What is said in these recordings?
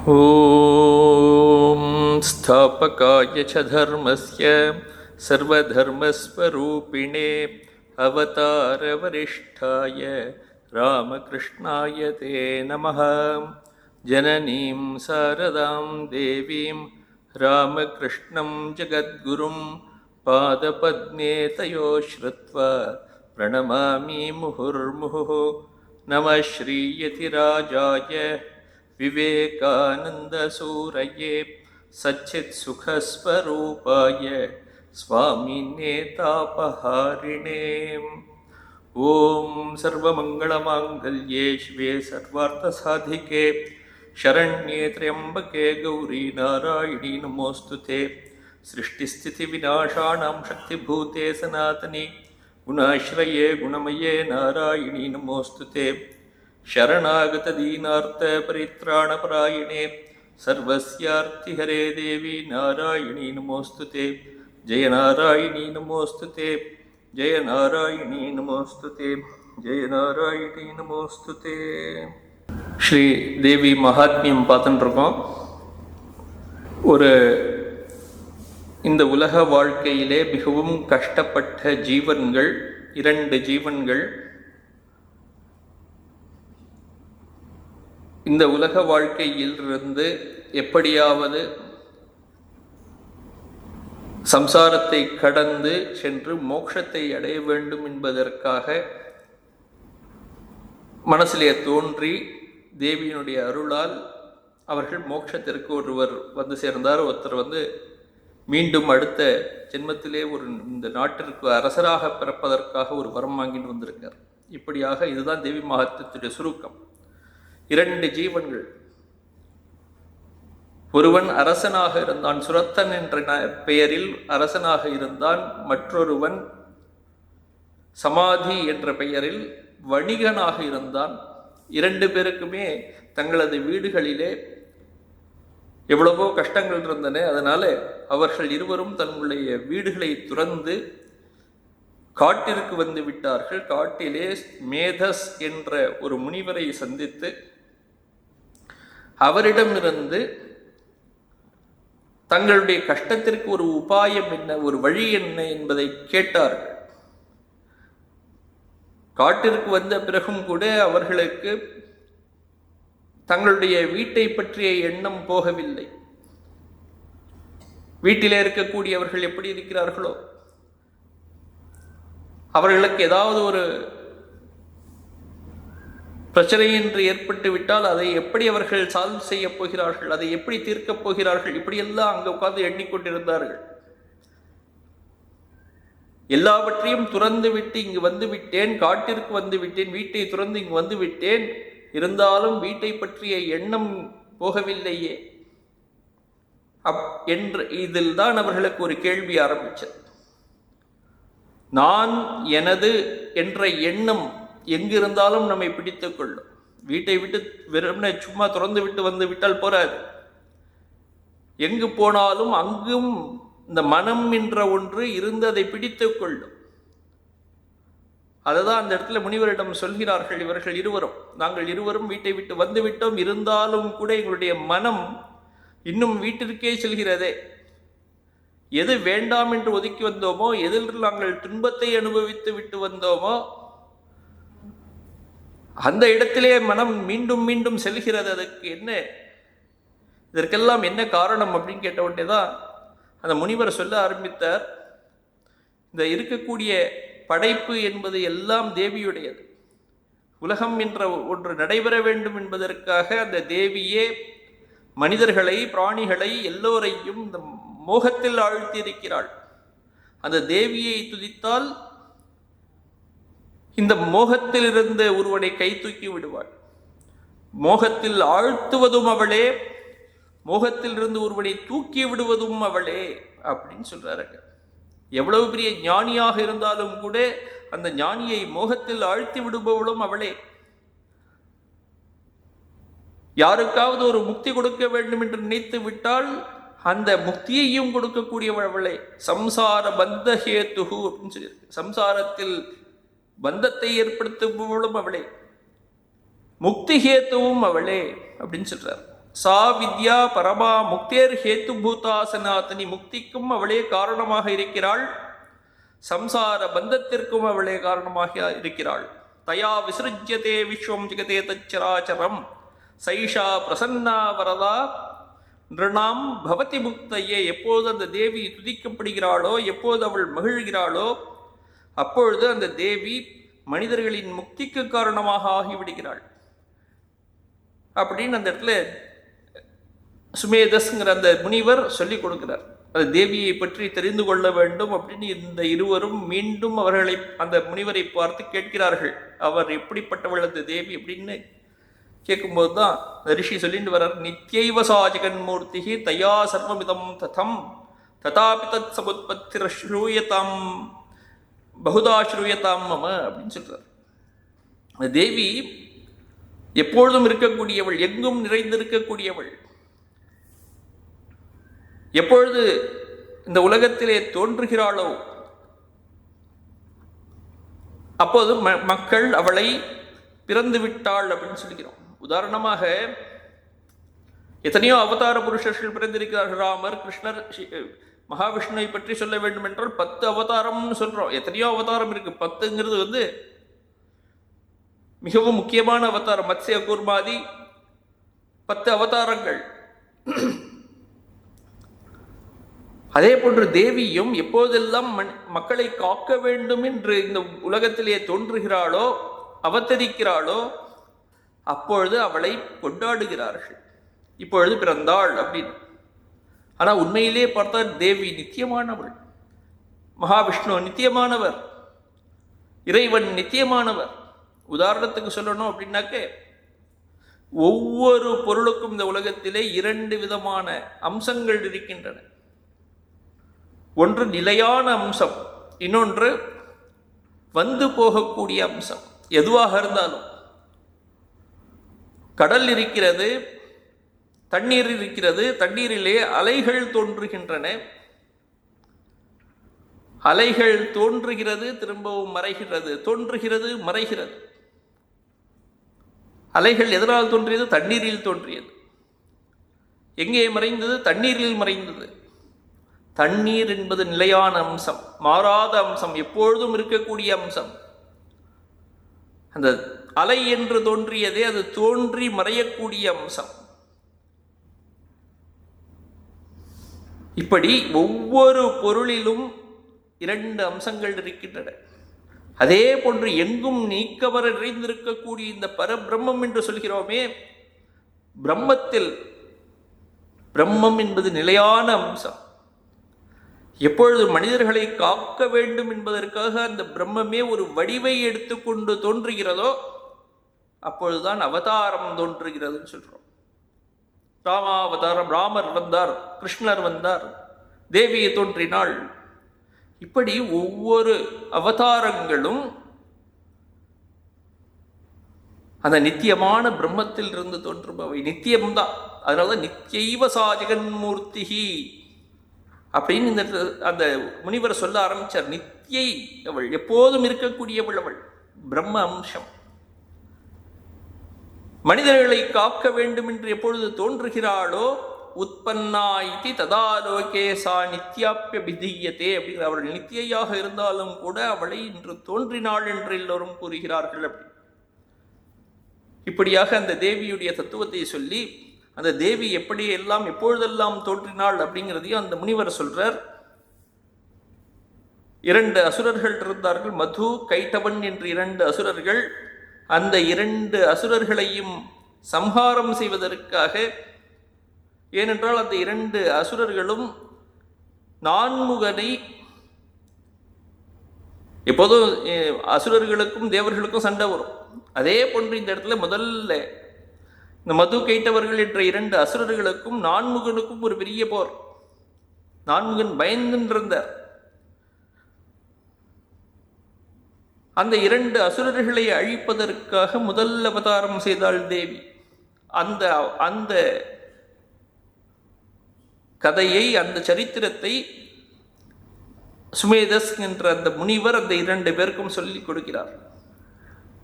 ॐ स्थापकाय च धर्मस्य सर्वधर्मस्वरूपिणे अवतारवरिष्ठाय रामकृष्णाय ते नमः। जननीं शारदां देवीं रामकृष्णं जगद्गुरुं पादपद्मे तयो श्रुत्वा प्रणमामि मुहुर्मुहुः। नमः श्रीयतिराजाय विवेकानन्दसूरये सच्चित्सुखस्वरूपाय स्वामिने तापहारिणे। ॐ सर्वमङ्गलमाङ्गल्ये शिवे सर्वार्थसाधिके शरण्ये त्र्यम्बके गौरी नारायणी नमोऽस्तुते। सृष्टिस्थितिविनाशानां शक्तिभूते सनातनी गुणाश्रये गुणमये नारायणी नमोऽस्तुते। शरणागत दीनार्थ परित्राणपरायणे सर्वस्यार्तिहरे देवी नारायणी नमोऽस्तुते। जय नारायणी नमोऽस्तुते, जय नारायणी नमोऽस्तुते, जय नारायणी नमोऽस्तुते। ஸ்ரீ தேவி மகாத்மியம் பார்த்துட்டு இருக்கோம். இந்த உலக வாழ்க்கையிலே மிகவும் கஷ்டப்பட்ட ஜீவன்கள், 2 ஜீவன்கள் இந்த உலக வாழ்க்கையிலிருந்து எப்படியாவது சம்சாரத்தை கடந்து சென்று மோட்சத்தை அடைய வேண்டும் என்பதற்காக மனசிலே தோன்றி தேவியினுடைய அருளால் அவர்கள் மோட்சத்திற்கு ஒருவர் வந்து சேர்ந்தார். ஒருத்தர் மீண்டும் அடுத்த ஜென்மத்திலே இந்த நாட்டிற்கு அரசராக பிறப்பதற்காக ஒரு வரம் வாங்கிட்டு வந்திருக்கார். இப்படியாக இதுதான் தேவி மகாத்மியத்துடைய சுருக்கம். 2 ஜீவன்கள், ஒருவன் அரசனாக இருந்தான், சுரத்தன் என்ற பெயரில் அரசனாக இருந்தான். மற்றொருவன் சமாதி என்ற பெயரில் வணிகனாக இருந்தான். 2 பேருக்குமே தங்களது வீடுகளிலே எவ்வளவோ கஷ்டங்கள் இருந்தன. அதனால அவர்கள் இருவரும் தங்களுடைய வீடுகளை துறந்து காட்டிற்கு வந்து விட்டார்கள். காட்டிலே மேதஸ் என்ற ஒரு முனிவரை சந்தித்து அவரிடமிருந்து தங்களுடைய கஷ்டத்திற்கு ஒரு உபாயம் என்ன, ஒரு வழி என்ன என்பதை கேட்டார்கள். காட்டிற்கு வந்த பிறகும் கூட அவர்களுக்கு தங்களுடைய வீட்டை பற்றிய எண்ணம் போகவில்லை. வீட்டிலே இருக்கக்கூடியவர்கள் எப்படி இருக்கிறார்களோ, அவர்களுக்கு ஏதாவது ஒரு பிரச்சனை என்று ஏற்பட்டு விட்டால் அதை எப்படி அவர்கள் சால்வ் செய்ய போகிறார்கள், அதை எப்படி தீர்க்கப் போகிறார்கள், இப்படியெல்லாம் அங்கே உட்கார்ந்து எண்ணிக்கொண்டிருந்தார்கள். எல்லாவற்றையும் துறந்து விட்டு இங்கு வந்து விட்டேன், காட்டிற்கு வந்து விட்டேன், வீட்டை துறந்து இங்கு வந்து விட்டேன், இருந்தாலும் வீட்டை பற்றிய எண்ணம் போகவில்லையே என்று இதில் தான் அவர்களுக்கு ஒரு கேள்வி ஆரம்பிச்சது. நான் எனது என்ற எண்ணம் எங்கிருந்தாலும் நம்மை பிடித்துக் கொள்ளும். வீட்டை விட்டு வெறுமனே சும்மா திறந்து விட்டு வந்து விட்டால் போராது. எங்கு போனாலும் அங்கும் இந்த மனம் என்ற ஒன்று இருந்து அதை பிடித்துக் கொள்ளும். அதுதான் அந்த இடத்துல முனிவரிடம் சொல்கிறார்கள் இவர்கள் இருவரும். நாங்கள் இருவரும் வீட்டை விட்டு வந்து விட்டோம், இருந்தாலும் கூட எங்களுடைய மனம் இன்னும் வீட்டிற்கே செல்கிறதே. எது வேண்டாம் என்று ஒதுக்கி வந்தோமோ, எதில் நாங்கள் துன்பத்தை அனுபவித்து விட்டு வந்தோமோ அந்த இடத்திலே மனம் மீண்டும் மீண்டும் செல்கிறது. அதற்கு என்ன, இதற்கெல்லாம் என்ன காரணம் அப்படின்னு கேட்ட உடனே தான் அந்த முனிவர் சொல்ல ஆரம்பித்தார். இந்த இருக்கக்கூடிய படைப்பு என்பது எல்லாம் தேவியுடையது. உலகம் என்ற ஒன்று நடைபெற வேண்டும் என்பதற்காக அந்த தேவியே மனிதர்களை, பிராணிகளை, எல்லோரையும் இந்த மோகத்தில் ஆழ்த்தி இருக்கிறாள். அந்த தேவியை துதித்தால் இந்த மோகத்தில் இருந்து ஒருவனை கை தூக்கி விடுவாள். மோகத்தில் ஆழ்த்துவதும் அவளே, மோகத்தில் இருந்து ஒருவனை தூக்கி விடுவதும் அவளே அப்படின்னு சொல்றாருங்க. எவ்வளவு பெரிய ஞானியாக இருந்தாலும் கூட அந்த ஞானியை மோகத்தில் ஆழ்த்தி விடுபவளும் அவளே. யாருக்காவது ஒரு முக்தி கொடுக்க வேண்டும் என்று நினைத்து விட்டால் அந்த முக்தியையும் கொடுக்கக்கூடியவள் அவளே. சம்சார பந்த ஹேத்துஹு அப்படின்னு சொல்லி, சம்சாரத்தில் பந்தத்தை ஏற்படுத்துபவளும் அவளே, முக்தி ஹேத்துவும் அவளே அப்படின்னு சொல்றார். சா வித்யா பரமா முக்தேர் ஹேத்து பூதா சனாதனி, முக்திக்கும் அவளே காரணமாக இருக்கிறாள், சம்சார பந்தத்திற்கும் அவளே காரணமாக இருக்கிறாள். தயா விசிருஜ்யதே விஸ்வம் ஜெகதே தச்சராச்சரம் சைஷா பிரசன்னா வரதா நிருணாம் பவதி முக்தையே. எப்போது அந்த தேவி துதிக்கப்படுகிறாளோ, எப்போது அவள் மகிழ்கிறாளோ, அப்பொழுது அந்த தேவி மனிதர்களின் முக்திக்கு காரணமாக ஆகிவிடுகிறாள் அப்படின்னு அந்த இடத்துல சுமேதஸ்ங்கிற அந்த முனிவர் சொல்லிக் கொடுக்கிறார். அது தேவியை பற்றி தெரிந்து கொள்ள வேண்டும் அப்படின்னு இந்த இருவரும் மீண்டும் அவர்களை அந்த முனிவரை பார்த்து கேட்கிறார்கள், அவர் எப்படிப்பட்டவள் அந்த தேவி அப்படின்னு கேட்கும்போது தான் ரிஷி சொல்லிட்டு வர்றார், நித்யைவ சா ஜெகன்மூர்த்தி தயா சர்வமிதம் ததம் ததாபி தத் சமுத்பத்திர ஸ்ரூயதாம் பகுதா ஸ்ரூயதாம் மம அப்படின்னு சொல்றார். அந்த தேவி எப்பொழுதும் இருக்கக்கூடியவள், எங்கும் நிறைந்திருக்கக்கூடியவள். எப்பொழுது இந்த உலகத்திலே தோன்றுகிறாளோ அப்போது மக்கள் அவளை பிறந்து விட்டாள் அப்படின்னு சொல்லுகிறோம். உதாரணமாக எத்தனையோ அவதார புருஷர்கள் பிறந்திருக்கிறார்கள். ராமர், கிருஷ்ணர், மகாவிஷ்ணுவை பற்றி சொல்ல வேண்டும் என்றால் 10 அவதாரம்னு சொல்றோம். எத்தனையோ அவதாரம் இருக்கு. 10ங்கிறது மிகவும் முக்கியமான அவதாரம். மத்ஸ்ய கூர்மாதி 10 அவதாரங்கள். அதே போன்று தேவியும் எப்போதெல்லாம் மக்களை காக்க வேண்டும் என்று இந்த உலகத்திலே தோன்றுகிறாளோ, அவதரிக்கிறாளோ, அப்பொழுது அவளை கொண்டாடுகிறார்கள். இப்பொழுது பிறந்தாள் அப்படின்னு. ஆனால் உண்மையிலே பார்த்தால் தேவி நித்தியமானவள், மகாவிஷ்ணு நித்தியமானவர், இறைவன் நித்தியமானவர். உதாரணத்துக்கு சொல்லணும் அப்படின்னாக்க, ஒவ்வொரு பொருளுக்கும் இந்த உலகத்திலே 2 விதமான அம்சங்கள் இருக்கின்றன. ஒன்று நிலையான அம்சம், இன்னொன்று வந்து போகக்கூடிய அம்சம். எதுவாக இருந்தாலும், கடல் இருக்கிறது, தண்ணீர் இருக்கிறது, தண்ணீரிலே அலைகள் தோன்றுகின்றன, அலைகள் தோன்றுகிறது, திரும்பவும் மறைகிறது, தோன்றுகிறது, மறைகிறது. அலைகள் எதனால் தோன்றியது? தண்ணீரில் தோன்றியது. எங்கே மறைந்தது? தண்ணீரில் மறைந்தது. தண்ணீர் என்பது நிலையான அம்சம், மாறாத அம்சம், எப்பொழுதும் இருக்கக்கூடிய அம்சம். அந்த அலை என்று தோன்றியதே அது தோன்றி மறையக்கூடிய அம்சம். இப்படி ஒவ்வொரு பொருளிலும் 2 அம்சங்கள் இருக்கின்றன. அதே போன்று எங்கும் நீக்கவர நிறைந்திருக்கக்கூடிய இந்த பரபிரம்மம் என்று சொல்கிறோமே, பிரம்மத்தில் பிரம்மம் என்பது நிலையான அம்சம். எப்பொழுது மனிதர்களை காக்க வேண்டும் என்பதற்காக அந்த பிரம்மமே ஒரு வடிவை எடுத்துக்கொண்டு தோன்றுகிறதோ அப்பொழுதுதான் அவதாரம் தோன்றுகிறதுன்னு சொல்றோம். ராமாவதாரம், ராமர் வந்தார், கிருஷ்ணர் வந்தார், தேவி தோன்றினாள். இப்படி ஒவ்வொரு அவதாரங்களும் அந்த நித்தியமான பிரம்மத்தில் இருந்து தோன்றுபவை, நித்தியம்தான். அதனாலதான் நித்யைவ சா ஜெகன்மூர்த்தி அப்படின்னு இந்த அந்த முனிவர் சொல்ல ஆரம்பிச்சார். நித்தியை அவள், எப்போதும் இருக்கக்கூடியவள் அவள், பிரம்ம அம்சம். மனிதர்களை காக்க வேண்டும் என்று எப்பொழுது தோன்றுகிறாளோ, உற்பன்னா இதி ததாலோகே சா நித்யாப்பிய விதீயத்தே அப்படிங்கிற, அவள் நித்தியாக இருந்தாலும் கூட அவளை இன்று தோன்றினாள் என்று எல்லோரும் கூறுகிறார்கள். அப்படி இப்படியாக அந்த தேவியுடைய தத்துவத்தை சொல்லி, அந்த தேவி எப்படி எல்லாம் எப்பொழுதெல்லாம் தோன்றினாள் அப்படிங்கிறதையும் அந்த முனிவர் சொல்றார். 2 அசுரர்கள் இருந்தார்கள், மது, கைட்டவன் என்று 2 அசுரர்கள். அந்த 2 அசுரர்களையும் சம்ஹாரம் செய்வதற்காக, ஏனென்றால் அந்த 2 அசுரர்களும் நான்முகனை, எப்போதும் அசுரர்களுக்கும் தேவர்களுக்கும் சண்டை வரும். அதே போன்று இந்த இடத்துல முதல்ல இந்த மது கைட்டவர்கள் என்ற 2 அசுரர்களுக்கும் நான்முகனுக்கும் ஒரு பெரிய போர். நான்முகன் பயந்திருந்தார். அந்த 2 அசுரர்களை அழிப்பதற்காக முதல் அவதாரம் செய்தாள் தேவி. அந்த கதையை, அந்த சரித்திரத்தை சுமேதஸ் என்ற அந்த முனிவர் அந்த 2 பேருக்கும் சொல்லிக் கொடுக்கிறார்.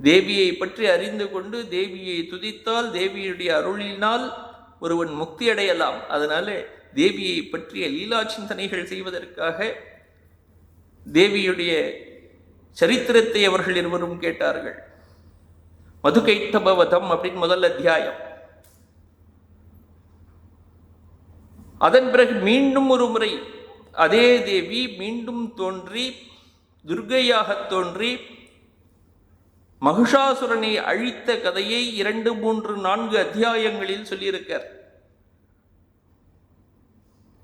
தேவியை பற்றி அறிந்து கொண்டு தேவியை துதித்தால், தேவியுடைய அருளினால் ஒருவன் முக்தி அடையலாம். அதனால தேவியை பற்றிய லீலா சிந்தனைகள் செய்வதற்காக தேவியுடைய சரித்திரத்தை அவர்கள் இருவரும் கேட்டார்கள். மதுகைட்டபவதம் அப்படின்னு முதல் அத்தியாயம். அதன் பிறகு மீண்டும் ஒரு முறை அதே தேவி மீண்டும் தோன்றி துர்கையாக தோன்றி மகிஷாசுரனை அழித்த கதையை 2, 3, 4 அத்தியாயங்களில் சொல்லியிருக்கார்.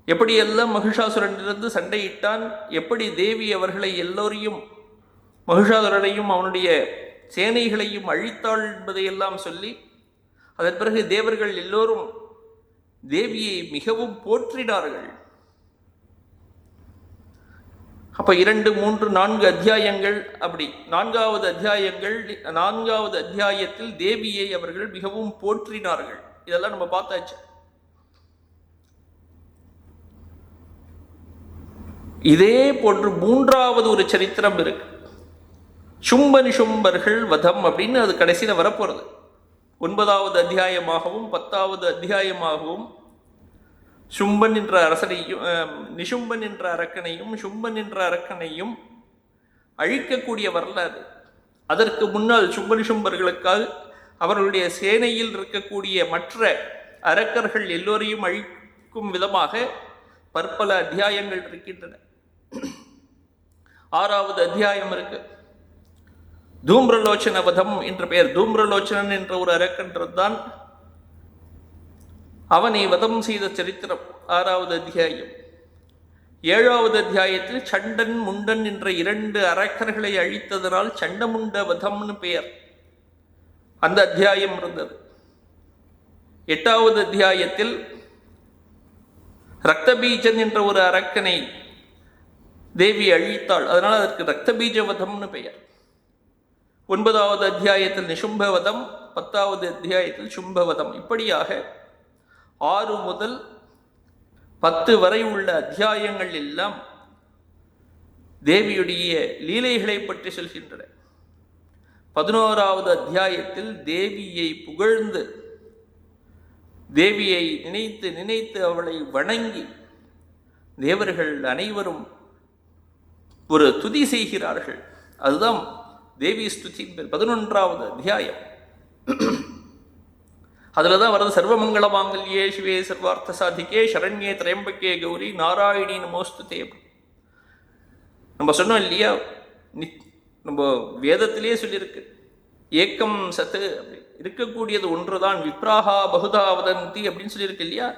எப்படியெல்லாம் மகிஷாசுரனிலிருந்து சண்டையிட்டான், எப்படி தேவி அவர்களை எல்லோரையும் மகிஷாசுரனையும் அவனுடைய சேனைகளையும் அழித்தாள் என்பதையெல்லாம் சொல்லி, அதன் பிறகு தேவர்கள் எல்லோரும் தேவியை மிகவும் போற்றினார்கள். அப்ப 2, 3, 4 அத்தியாயங்கள் அப்படி. 4வது அத்தியாயத்தில் தேவியை அவர்கள் மிகவும் போற்றினார்கள். இதெல்லாம் நம்ம பார்த்தாச்சு. இதே போன்று 3வது ஒரு சரித்திரம் இருக்கு. சும்ப நிசும்பர்கள் வதம் அப்படின்னு அது கடைசியில் வரப்போறது. 9வது அத்தியாயமாகவும் 10வது அத்தியாயமாகவும் சும்பன் என்ற அரசனையும் நிசும்பன் என்ற அரக்கனையும் சும்பன் என்ற அரக்கனையும் அழிக்கக்கூடிய வரலாறு. அதற்கு முன்னால் சும்ப நிசும்பர்களுக்காக அவர்களுடைய சேனையில் இருக்கக்கூடிய மற்ற அரக்கர்கள் எல்லோரையும் அழிக்கும் விதமாக பற்பல அத்தியாயங்கள் இருக்கின்றன. 6வது அத்தியாயம் இருக்கு. தூம்ரலோச்சன வதம் என்ற பெயர். தூம்ரலோச்சனன் என்ற ஒரு அரக்கன் தான், அவனை வதம் செய்த சரித்திரம் 6வது அத்தியாயம். 7வது அத்தியாயத்தில் சண்டன் முண்டன் என்ற 2 அரக்கர்களை அழித்ததனால் சண்டமுண்ட வதம்னு பெயர். அந்த அத்தியாயம் இருந்தது. 8வது அத்தியாயத்தில் ரக்தபீஜன் என்ற ஒரு அரக்கனை தேவி அழித்தாள், அதனால் அதற்கு ரக்தபீஜ வதம்னு பெயர். 9வது அத்தியாயத்தில் நிசும்பவதம், 10வது அத்தியாயத்தில் சும்பவதம். இப்படியாக 6 முதல் 10 வரை உள்ள அத்தியாயங்கள் எல்லாம் தேவியுடைய லீலைகளை பற்றி சொல்கின்றன. 11வது அத்தியாயத்தில் தேவியை புகழ்ந்து, தேவியை நினைத்து நினைத்து அவளை வணங்கி தேவர்கள் அனைவரும் ஒரு துதி செய்கிறார்கள். அதுதான் தேவி ஸ்துதி. 11வது அத்தியாயம். அதில் தான் வருது, சர்வமங்கள மாங்கல்யே சிவே சர்வார்த்த சாதிக்கே சரண்யே திரையம்பக்கே கௌரி நாராயணி நமோஸ்துதே. நம்ம சொன்னோம் இல்லையா, நம்ம வேதத்திலே சொல்லியிருக்கு, ஏக்கம் சத்து அப்படி இருக்கக்கூடியது ஒன்று தான், விப்ராஹா பகுதா வதந்தி அப்படின்னு சொல்லியிருக்கு இல்லையா.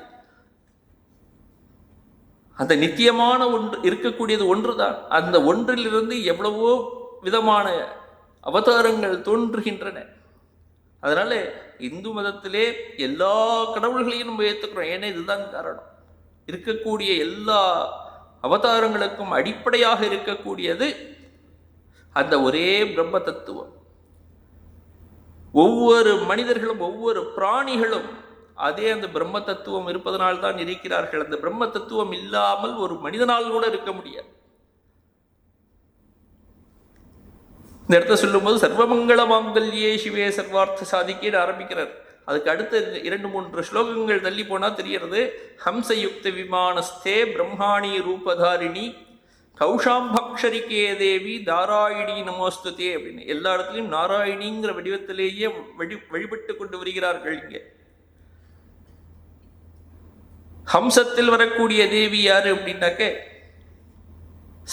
அந்த நித்தியமான ஒன்று இருக்கக்கூடியது ஒன்று தான். அந்த ஒன்றிலிருந்து எவ்வளவோ விதமான அவதாரங்கள் தோன்றுகின்றன. அதனால இந்து மதத்திலே எல்லா கடவுள்களையும் நம்ம ஏற்றுக்கிறோம். ஏன்னா இதுதான் காரணம். இருக்கக்கூடிய எல்லா அவதாரங்களுக்கும் அடிப்படையாக இருக்கக்கூடியது அந்த ஒரே பிரம்ம தத்துவம். ஒவ்வொரு மனிதர்களும் ஒவ்வொரு பிராணிகளும் அதே அந்த பிரம்ம தத்துவம் இருப்பதனால் தான் இருக்கிறார்கள். அந்த பிரம்ம தத்துவம் இல்லாமல் ஒரு மனிதனால் கூட இருக்க முடியாது. இந்த இடத்த சொல்லும்போது சர்வமங்கள மாங்கல்யே சிவே சர்வார்த்த சாதிக்கேன்னு ஆரம்பிக்கிறார். அதுக்கு அடுத்த 2-3 ஸ்லோகங்கள் தள்ளி போனால் தெரிகிறது, ஹம்சயுக்த விமானஸ்தே பிரம்மாணி ரூபதாரிணி கௌஷாம்பக்ஷரிக்கே தேவி தாராயணி நமோஸ்துதே அப்படின்னு. எல்லா இடத்துலையும் நாராயணிங்கிற வடிவத்திலேயே வழிபட்டு கொண்டு வருகிறார்கள். இங்கே ஹம்சத்தில் வரக்கூடிய தேவி யாரு அப்படின்னாக்க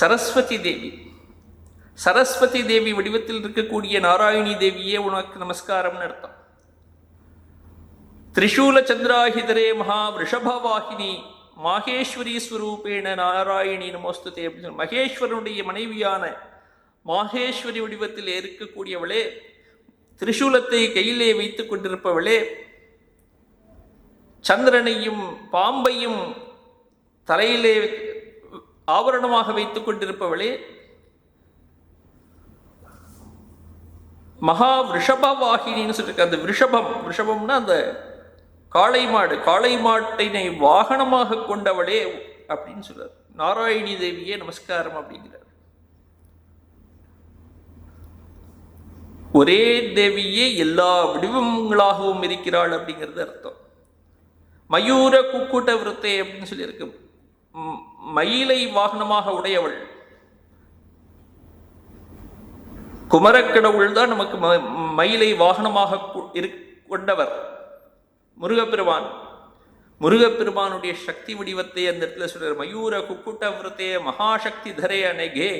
சரஸ்வதி தேவி. சரஸ்வதி தேவி வடிவத்தில் இருக்கக்கூடிய நாராயணி தேவியே உனக்கு நமஸ்காரம்னு அர்த்தம். திரிசூல சந்திராஹிதரே மகா ரிஷபவாகினி மாகேஸ்வரி ஸ்வரூபேண நாராயணி நமோஸ்துதே அப்படின்னு. மகேஸ்வரனுடைய மனைவியான மாகேஸ்வரி வடிவத்தில் இருக்கக்கூடியவளே, திரிசூலத்தை கையிலே வைத்துக் கொண்டிருப்பவளே, சந்திரனையும் பாம்பையும் தலையிலே ஆவரணமாக வைத்துக் கொண்டிருப்பவளே, மகா ரிஷபவாகினின்னு சொல்லியிருக்க. அந்த ரிஷபம்னா அந்த காளை மாடு, காளை மாட்டினை வாகனமாக கொண்டவளே அப்படின்னு சொல்றார். நாராயணி தேவியே நமஸ்காரம் அப்படிங்கிறார். ஒரே தேவியே எல்லா வடிவங்களாகவும் இருக்கிறாள் அப்படிங்கிறது அர்த்தம். மயூர குக்குட்ட விருத்தே அப்படின்னு சொல்லியிருக்கு. மயிலை வாகனமாக உடையவள் குமரக்கடவுள் தான் நமக்கு மயிலை வாகனமாக கொண்டவர் முருகப்பெருமான். முருகப்பெருமானுடைய சக்தி வடிவத்தை அந்த இடத்துல சொல்றார். மயூர குக்குட்ட விருத்தே மகாசக்தி தரே அனகே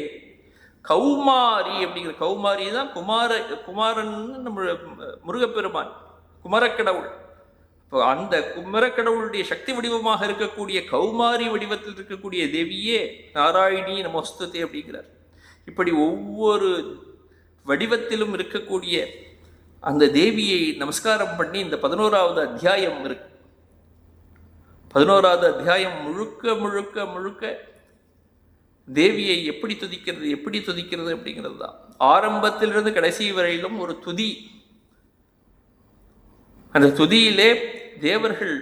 கௌமாரி அப்படிங்கிற கௌமாரி தான் குமாரன் நம்ம முருகப்பெருமான் குமரக்கடவுள். இப்போ அந்த குமரக்கடவுளுடைய சக்தி வடிவமாக இருக்கக்கூடிய கௌமாரி வடிவத்தில் இருக்கக்கூடிய தேவியே நாராயணி நமஸ்துதே அப்படிங்கிறார். இப்படி ஒவ்வொரு வடிவத்திலும் இருக்கக்கூடிய அந்த தேவியை நமஸ்காரம் பண்ணி இந்த 11வது அத்தியாயம் இருக்கு. 11வது அத்தியாயம் முழுக்க முழுக்க முழுக்க தேவியை எப்படி துதிக்கிறது அப்படிங்கிறது தான். ஆரம்பத்திலிருந்து கடைசி வரையிலும் ஒரு துதி. அந்த துதியிலே தேவர்கள்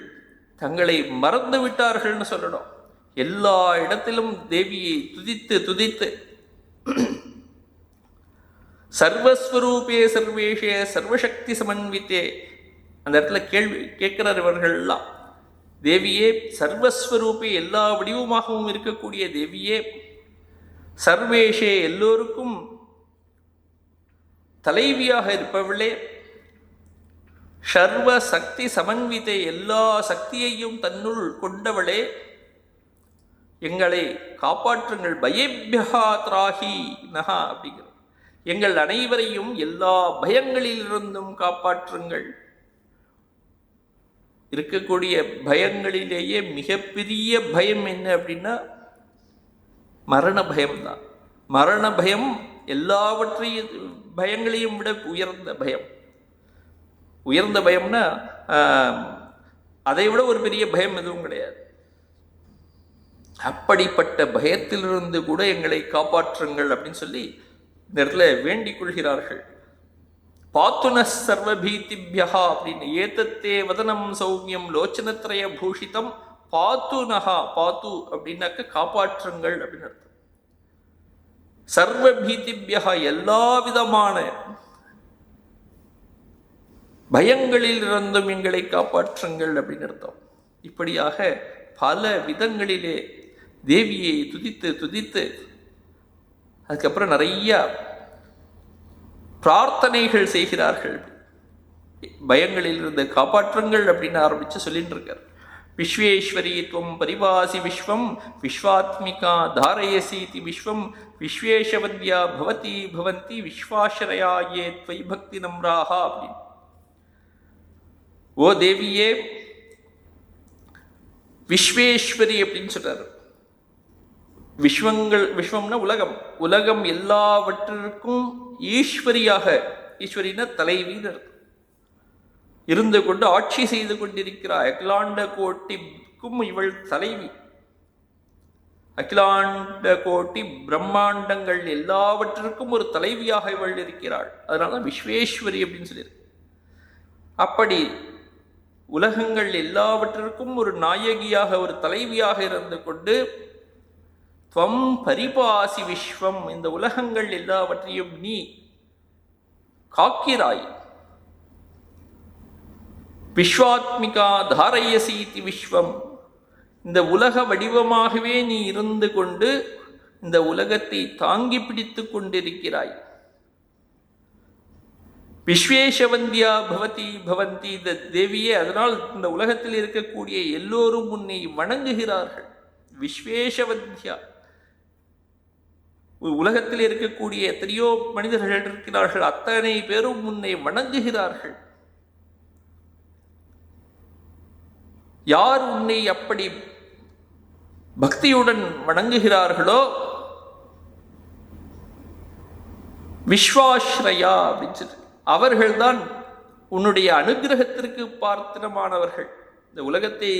தங்களை மறந்து விட்டார்கள்னு சொல்லணும். எல்லா இடத்திலும் தேவியை துதித்து துதித்து சர்வஸ்வரூபே சர்வேஷே சர்வசக்தி சமன்வித்தே அந்த இடத்துல கேள்வி கேட்கிறவர்கள்லாம் தேவியே சர்வஸ்வரூபே எல்லா வடிவமாகவும் இருக்கக்கூடிய தேவியே சர்வேஷே எல்லோருக்கும் தலைவியாக இருப்பவளே சர்வ சக்தி சமன்வித்தை எல்லா சக்தியையும் தன்னுள் கொண்டவளே எங்களை காப்பாற்றுங்கள். பயேபியா திராஹி நகா அப்படிங்கிற எங்கள் அனைவரையும் எல்லா பயங்களிலிருந்தும் காப்பாற்றுங்கள். இருக்கக்கூடிய பயங்களிலேயே மிகப்பெரிய பயம் என்ன அப்படின்னா மரண பயம்தான். மரண பயம் எல்லாவற்றையும் பயங்களையும் விட உயர்ந்த பயம். உயர்ந்த பயம்னா அதை விட ஒரு பெரிய பயம் எதுவும் கிடையாது. அப்படிப்பட்ட பயத்திலிருந்து கூட எங்களை காப்பாற்றுங்கள் அப்படின்னு சொல்லி இந்த இடத்துல வேண்டிக் கொள்கிறார்கள். பாத்துன சர்வபீதிபியா அப்படின்னு ஏதத்தே வதனம் சௌமியம் லோச்சனத்ரய பூஷிதம் பாத்துனஹா பாத்து அப்படின்னாக்க காப்பாற்றுங்கள் அப்படின்னு அர்த்தம். சர்வபீதிபியா எல்லா விதமான பயங்களில் இருந்தும் எங்களை காப்பாற்றுங்கள் அப்படின்னு அர்த்தம். இப்படியாக பல விதங்களிலே தேவியை துதித்து துதித்து அதுக்கப்புறம் நிறைய பிரார்த்தனைகள் செய்கிறார்கள். பயங்களில் இருந்து காப்பாற்றுங்கள் அப்படின்னு ஆரம்பிச்சு சொல்லிட்டு இருக்கார். விஸ்வேஸ்வரி துவம் பரிவாசி விஸ்வம் விஸ்வாத்மிகா தாரயசீதி விஸ்வம் விஸ்வேஷவத்யா பவதி பவந்தி விஸ்வாஸ்ரயா ஏ த்வை பக்தி நம்ராஹா அப்படின்னு. ஓ தேவியே விஸ்வேஸ்வரி அப்படின்னு சொல்றாரு. விஸ்வம்னா உலகம். உலகம் எல்லாவற்றிற்கும் ஈஸ்வரியாக, ஈஸ்வரினா தலைவின்னு இருந்து கொண்டு ஆட்சி செய்து கொண்டிருக்கிறார். அகிலாண்ட கோட்டிக்கும் இவள் தலைவி. அகிலாண்ட கோட்டி பிரம்மாண்டங்கள் எல்லாவற்றிற்கும் ஒரு தலைவியாக இவள் இருக்கிறாள். அதனால விஸ்வேஸ்வரி அப்படின்னு சொல்லியிருக்கு. அப்படி உலகங்கள் எல்லாவற்றிற்கும் ஒரு நாயகியாக ஒரு தலைவியாக இருந்து கொண்டு துவம் பரிபாசி விஸ்வம் இந்த உலகங்கள் எல்லாவற்றையும் நீ காக்கிறாய். விஸ்வாத்மிகா தாரயசீதி விஸ்வம் இந்த உலக வடிவமாகவே நீ இருந்து கொண்டு இந்த உலகத்தை தாங்கி பிடித்து கொண்டிருக்கிறாய். விஸ்வேஷவந்தியா பவதி பவந்தி இந்த தேவியே அதனால் இந்த உலகத்தில் இருக்கக்கூடிய எல்லோரும் உன்னை வணங்குகிறார்கள். விஸ்வேஷவந்தியா உலகத்தில் இருக்கக்கூடிய எத்தனையோ மனிதர்கள் இருக்கிறார்கள், அத்தனை பேரும் உன்னை வணங்குகிறார்கள். யார் உன்னை அப்படி பக்தியுடன் வணங்குகிறார்களோ விஸ்வாஸ்ரயா அப்படின்னு சொல்லி அவர்கள்தான் உன்னுடைய அனுகிரகத்திற்கு பாத்திரமானவர்கள். இந்த உலகத்தை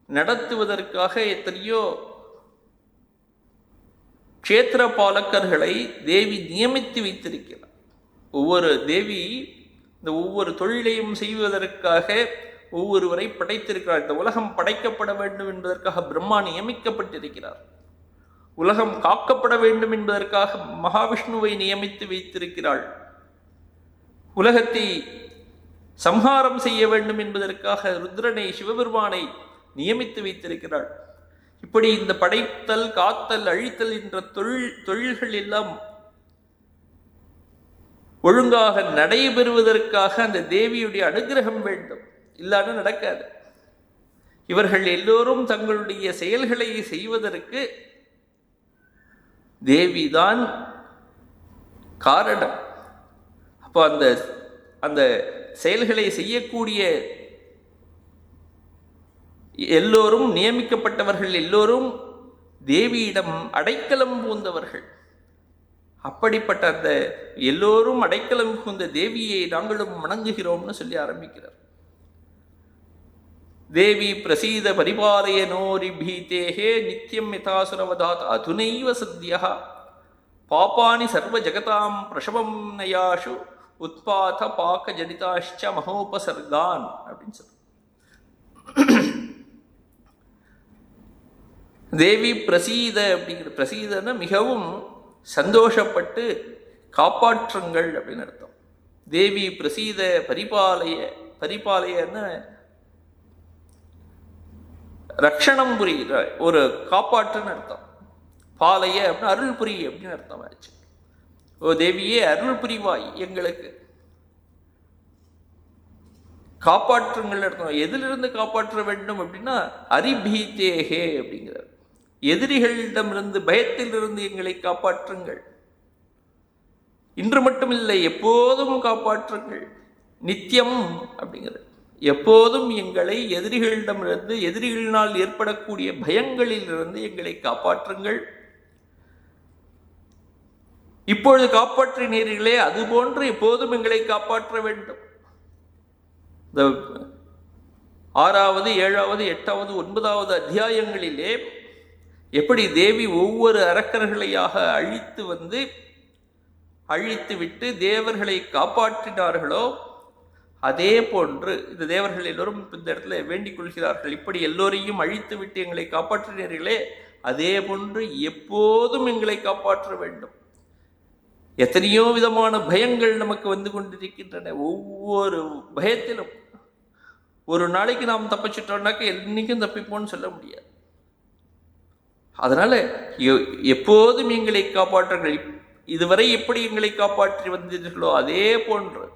நடத்துவதற்காக எத்தனையோ க்ஷேத்திர பாலக்கர்களை தேவி நியமித்து வைத்திருக்கிறார். ஒவ்வொரு தேவி இந்த ஒவ்வொரு தொழிலையும் செய்வதற்காக ஒவ்வொருவரை படைத்திருக்கிறார். இந்த உலகம் படைக்கப்பட வேண்டும் என்பதற்காக பிரம்மா நியமிக்கப்பட்டிருக்கிறார். உலகம் காக்கப்பட வேண்டும் என்பதற்காக மகாவிஷ்ணுவை நியமித்து வைத்திருக்கிறாள். உலகத்தை சம்ஹாரம் செய்ய வேண்டும் என்பதற்காக ருத்ரனை, சிவபெருமானை நியமித்து வைத்திருக்கிறாள். இப்படி இந்த படைத்தல், காத்தல், அழித்தல் என்ற தொழில்கள் எல்லாம் ஒழுங்காக நடைபெறுவதற்காக அந்த தேவியுடைய அனுகிரகம் வேண்டும், இல்லாத நடக்காது. இவர்கள் எல்லோரும் தங்களுடைய செயல்களை செய்வதற்கு தேவிதான் காரணம். அப்போ அந்த செயல்களை செய்யக்கூடிய எல்லோரும், நியமிக்கப்பட்டவர்கள் எல்லோரும் தேவியிடம் அடைக்கலம் பூந்தவர்கள். அப்படிப்பட்ட அந்த எல்லோரும் அடைக்கலம் புகுந்த தேவியை நாங்களும் வணங்குகிறோம்னு சொல்லி ஆரம்பிக்கிறார். தேவி பிரசீத பரிபாலய நோரி பீதேஹே நித்யம் யதாசுரவதாத் அதுனைவ சத்யா பாபானி சர்வ ஜகதாம் பிரசவம் நயாஷு உத்பாத பாக்க ஜனிதாஷ்ச மகோபசர்கான் அப்படின்னு சொல்ற. தேவி பிரசீத அப்படிங்கிற, பிரசீதன்னா மிகவும் சந்தோஷப்பட்டு காப்பாற்றுங்கள் அப்படின்னு அர்த்தம். தேவி பிரசீத பரிபாலயன்னு ரக்ஷணம் புரிகிற, ஒரு காப்பாற்றுன்னு அர்த்தம். பாலைய அப்படின்னு அருள் புரி அப்படின்னு அர்த்தம் ஆச்சு. ஓ தேவியே அருள் புரிவாய், எங்களுக்கு காப்பாற்றுங்கள் அர்த்தம். எதிலிருந்து காப்பாற்ற வேண்டும் அப்படின்னா அரிபீத்தேகே அப்படிங்கிறார். எதிரிகளிடமிருந்து, பயத்திலிருந்து எங்களை காப்பாற்றுங்கள். இன்று மட்டுமில்லை, எப்போதும் காப்பாற்றுங்கள். நித்தியம் அப்படிங்கிறது, எப்போதும் எங்களை எதிரிகளிடமிருந்து, எதிரிகளினால் ஏற்படக்கூடிய பயங்களிலிருந்து எங்களை காப்பாற்றுங்கள். இப்பொழுது காப்பாற்றினீர்களே, அதுபோன்று எப்போதும் எங்களை காப்பாற்ற வேண்டும். இந்த 6வது, 7வது, 8வது, 9வது அத்தியாயங்களிலே எப்படி தேவி ஒவ்வொரு அரக்கர்களையாக அழித்து விட்டு தேவர்களை காப்பாற்றினார்களோ, அதே போன்று இந்த தேவர்கள் எல்லோரும் இந்த இடத்துல வேண்டிக் கொள்கிறார்கள். இப்படி எல்லோரையும் அழித்து விட்டு எங்களை காப்பாற்றினீர்களே, அதே போன்று எப்போதும் எங்களை காப்பாற்ற வேண்டும். எத்தனையோ விதமான பயங்கள் நமக்கு வந்து கொண்டிருக்கின்றன. ஒவ்வொரு பயத்திலும் ஒரு நாளைக்கு நாம் தப்பிச்சிட்டோம்னாக்க என்னைக்கும் தப்பிப்போன்னு சொல்ல முடியாது. அதனால எப்போதும் எங்களை காப்பாற்றுங்கள். இதுவரை எப்படி எங்களை காப்பாற்றி வந்தீர்களோ அதே போன்று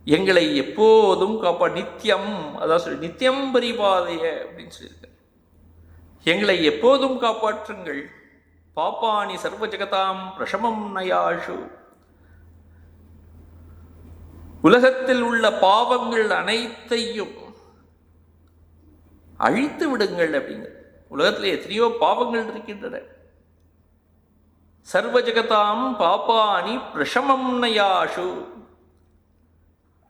எங்களை எப்போதும் நித்தியம், அதான் சொல்லி நித்தியம் பரிபாதைய அப்படின்னு சொல்லியிருக்க. எங்களை எப்போதும் காப்பாற்றுங்கள். பாப்பானி சர்வ ஜகதாம் பிரசமம் நயாஷு, உலகத்தில் உள்ள பாவங்கள் அனைத்தையும் அழித்து விடுங்கள் அப்படிங்க. உலகத்தில் எத்தனையோ பாவங்கள் இருக்கின்றன. சர்வ ஜகதாம் பாப்பானி பிரசமம் நயாஷு.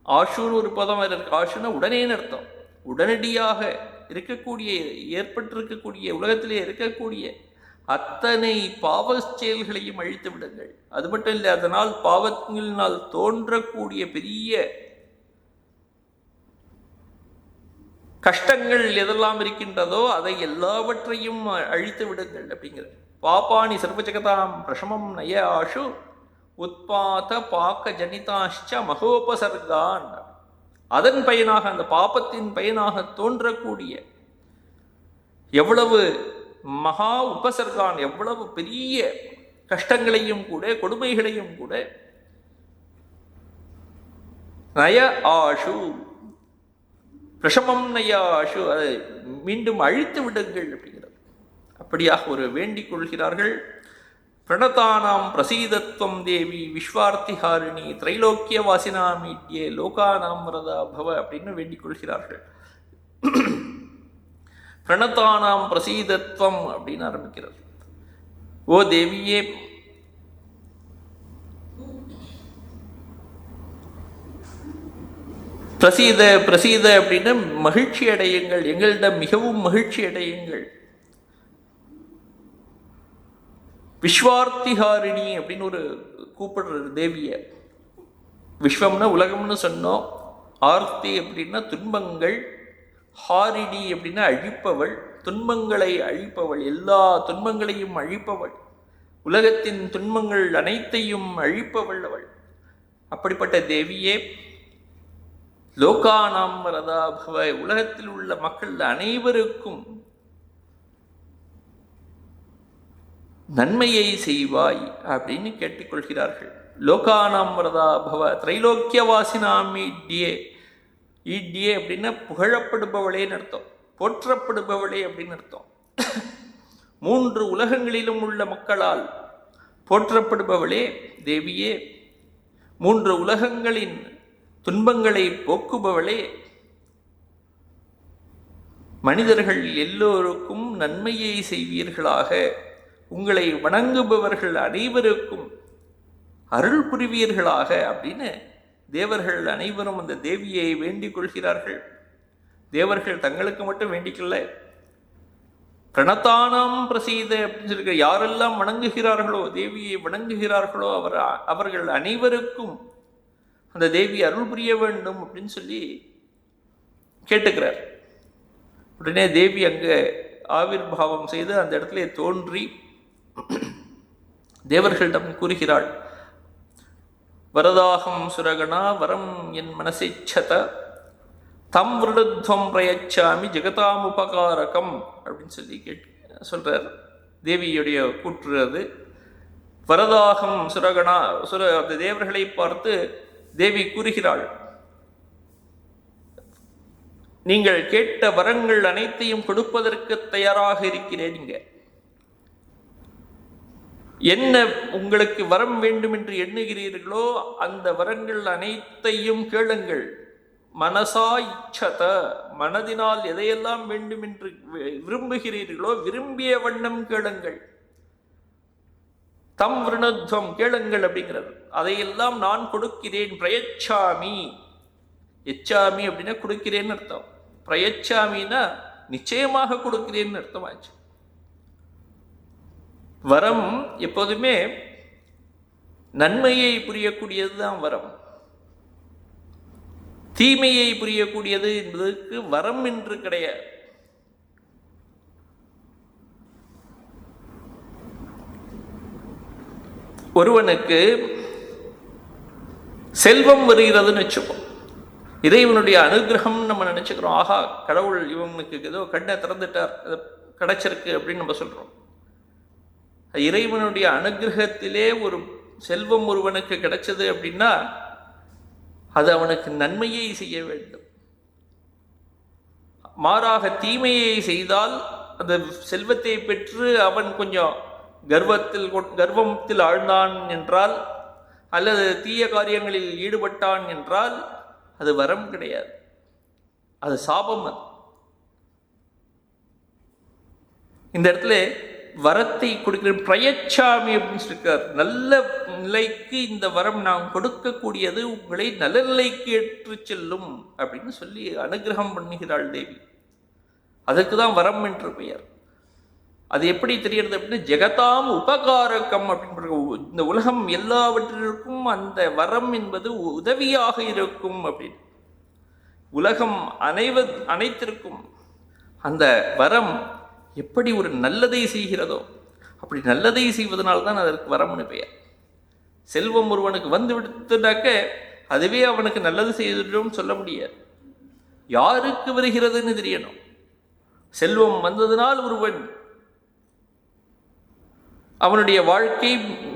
ஆஷுன்னு ஒரு பதம் இருக்கு. ஆஷுன்னா உடனேன்னு அர்த்தம். உடனடியாக இருக்கக்கூடிய, ஏற்பட்டிருக்கக்கூடிய, உலகத்திலே இருக்கக்கூடிய அத்தனை பாவ செயல்களையும் அழித்து விடுங்கள். அது மட்டும் இல்லை, அதனால் பாவங்களினால் தோன்றக்கூடிய பெரிய கஷ்டங்கள் எதெல்லாம் இருக்கின்றதோ அதை எல்லாவற்றையும் அழித்து விடுங்கள் அப்படிங்கிறது. பாப்பானி சர்வ ஜகதாம் பிரசமம் நய ஆஷு உத்பாத பாக்க ஜனிதாஷ்ச மகோபசர்கான். அதன் பயனாக, அந்த பாபத்தின் பயனாக தோன்றக்கூடிய எவ்வளவு மகா உபசர்கான், எவ்வளவு பெரிய கஷ்டங்களையும் கூட, கொடுமைகளையும் கூட நய ஆஷு, பிரசமம் நயாஷு, அதை மீண்டும் அழித்து விடுங்கள் அப்படிங்கிறது. அப்படியாக ஒரு வேண்டிக் கொள்கிறார்கள். பிரணதானாம் பிரசீதத்வம் தேவி விஸ்வார்த்திஹாரிணி திரைலோக்கிய வாசினாமீட்யே லோகானாம் வரதா பவ அப்படின்னு வேண்டிக் கொள்கிறார்கள். பிரணதானாம் பிரசீதத்வம் அப்படின்னு ஆரம்பிக்கிறது. ஓ தேவியே, பிரசீத பிரசீத அப்படின்னு மகிழ்ச்சி அடையுங்கள், எங்களிடம் மிகவும் மகிழ்ச்சி அடையுங்கள். விஸ்வார்த்திஹாரிணி அப்படின்னு ஒரு கூப்பிடுறது தேவிய. விஸ்வம்னா உலகம்னு சொன்னோம். ஆர்த்தி அப்படின்னா துன்பங்கள், ஹாரிணி அப்படின்னா அழிப்பவள், துன்பங்களை அழிப்பவள், எல்லா துன்பங்களையும் அழிப்பவள், உலகத்தின் துன்பங்கள் அனைத்தையும் அழிப்பவள் அவள். அப்படிப்பட்ட தேவியே லோகானாம் வரதா பவ, உலகத்தில் உள்ள மக்கள் அனைவருக்கும் நன்மையை செய்வாய் அப்படின்னு கேட்டுக்கொள்கிறார்கள். லோகானாம் வரதா பவ, திரைலோக்கியவாசினாம் ஈட்யே. ஈட்யே அப்படின்னா புகழப்படுபவளேன்னு அர்த்தம், போற்றப்படுபவளே அப்படின்னு அர்த்தம். 3 உலகங்களிலும் உள்ள மக்களால் போற்றப்படுபவளே தேவியே, 3 உலகங்களின் துன்பங்களை போக்குபவளே, மனிதர்கள் எல்லோருக்கும் நன்மையை செய்வீர்களாக, உங்களை வணங்குபவர்கள் அனைவருக்கும் அருள் புரிவீர்களாக அப்படின்னு தேவர்கள் அனைவரும் அந்த தேவியை வேண்டிக் கொள்கிறார்கள். தேவர்கள் தங்களுக்கு மட்டும் வேண்டிக்கல, பிரணத்தானாம் பிரசீத அப்படின்னு சொல்லியிருக்க, யாரெல்லாம் வணங்குகிறார்களோ, தேவியை வணங்குகிறார்களோ அவர்கள் அனைவருக்கும் அந்த தேவி அருள் புரிய வேண்டும் அப்படின்னு சொல்லி கேட்டுக்கிறார். உடனே தேவி அங்கே ஆவிர்பாவம் செய்து அந்த இடத்துல தோன்றி தேவர்களிடம் கூறுகிறாள், வரதாகம் சுரகணா வரம் என் மனசேச்சத தம் விருடுத்வம் பிரயச்சாமி ஜெகதாம் உபகாரகம் அப்படின்னு சொல்லி சொல்றார். தேவியுடைய கூற்று அது. வரதாகம் சுரகணா, அந்த தேவர்களை பார்த்து தேவி கூறுகிறாள், நீங்கள் கேட்ட வரங்கள் அனைத்தையும் கொடுப்பதற்கு தயாராக இருக்கிறேன். நீங்க என்ன உங்களுக்கு வரம் வேண்டும் என்று எண்ணுகிறீர்களோ அந்த வரங்கள் அனைத்தையும் கேளுங்கள். மனசா இச்சத, மனதினால் எதையெல்லாம் வேண்டும் என்று விரும்புகிறீர்களோ விரும்பிய வண்ணம் கேளுங்கள். தம் விருணத்வம், கேளுங்கள் அப்படிங்கிறது, அதையெல்லாம் நான் கொடுக்கிறேன். பிரயச்சாமி, எச்சாமி அப்படின்னா கொடுக்கிறேன்னு அர்த்தம், பிரயச்சாமின்னா நிச்சயமாக கொடுக்கிறேன்னு அர்த்தமாச்சு. வரம் எப்போதுமே நன்மையை புரியக்கூடியது தான் வரம், தீமையை புரியக்கூடியது என்பதற்கு வரம் என்று கிடையாது. ஒருவனுக்கு செல்வம் வருகிறதுன்னு வச்சுப்போம், இறைவனுடைய அனுகிரகம் நம்ம நினைச்சுக்கிறோம், ஆஹா கடவுள் இவனுக்கு ஏதோ கண்ணை திறந்துட்டார், கிடைச்சிருக்கு அப்படின்னு நம்ம சொல்றோம். இறைவனுடைய அனுகிரகத்திலே ஒரு செல்வம் ஒருவனுக்கு கிடைச்சது அப்படின்னா அது அவனுக்கு நன்மையை செய்ய வேண்டும். மாறாக தீமையை செய்தால் அந்த செல்வத்தை பெற்று அவன் கொஞ்சம் கர்வத்தில் ஆழ்ந்தான் என்றால், அல்லது தீய காரியங்களில் ஈடுபட்டான் என்றால் அது வரம் கிடையாது, அது சாபம். அது இந்த இடத்துல வரத்தை கொடுக்கிற பிரயச்சாமி அப்படின்னு சொல்லியிருக்கார். நல்ல நிலைக்கு இந்த வரம் நாம் கொடுக்கக்கூடியது உங்களை நல்ல நிலைக்கு ஏற்று செல்லும் அப்படின்னு சொல்லி அனுகிரகம் பண்ணுகிறாள் தேவி. அதுக்கு தான் வரம் என்று பெயர். அது எப்படி தெரிகிறது அப்படின்னா, ஜெகதாம் உபகாரகம் அப்படின்னு, இந்த உலகம் எல்லாவற்றிற்கும் அந்த வரம் என்பது உதவியாக இருக்கும் அப்படின்னு. உலகம் அனைத்திற்கும் அந்த வரம் எப்படி ஒரு நல்லதை செய்கிறதோ அப்படி நல்லதை செய்வதனால்தான் அதற்கு வரம்னு பெயர். செல்வம் ஒருவனுக்கு வந்து விடுத்துட்டாக்க அதுவே அவனுக்கு நல்லது செய்தும் சொல்ல முடியாது, யாருக்கு வருகிறதுன்னு தெரியணும். செல்வம் வந்ததனால் ஒருவன் அவனுடைய வாழ்க்கை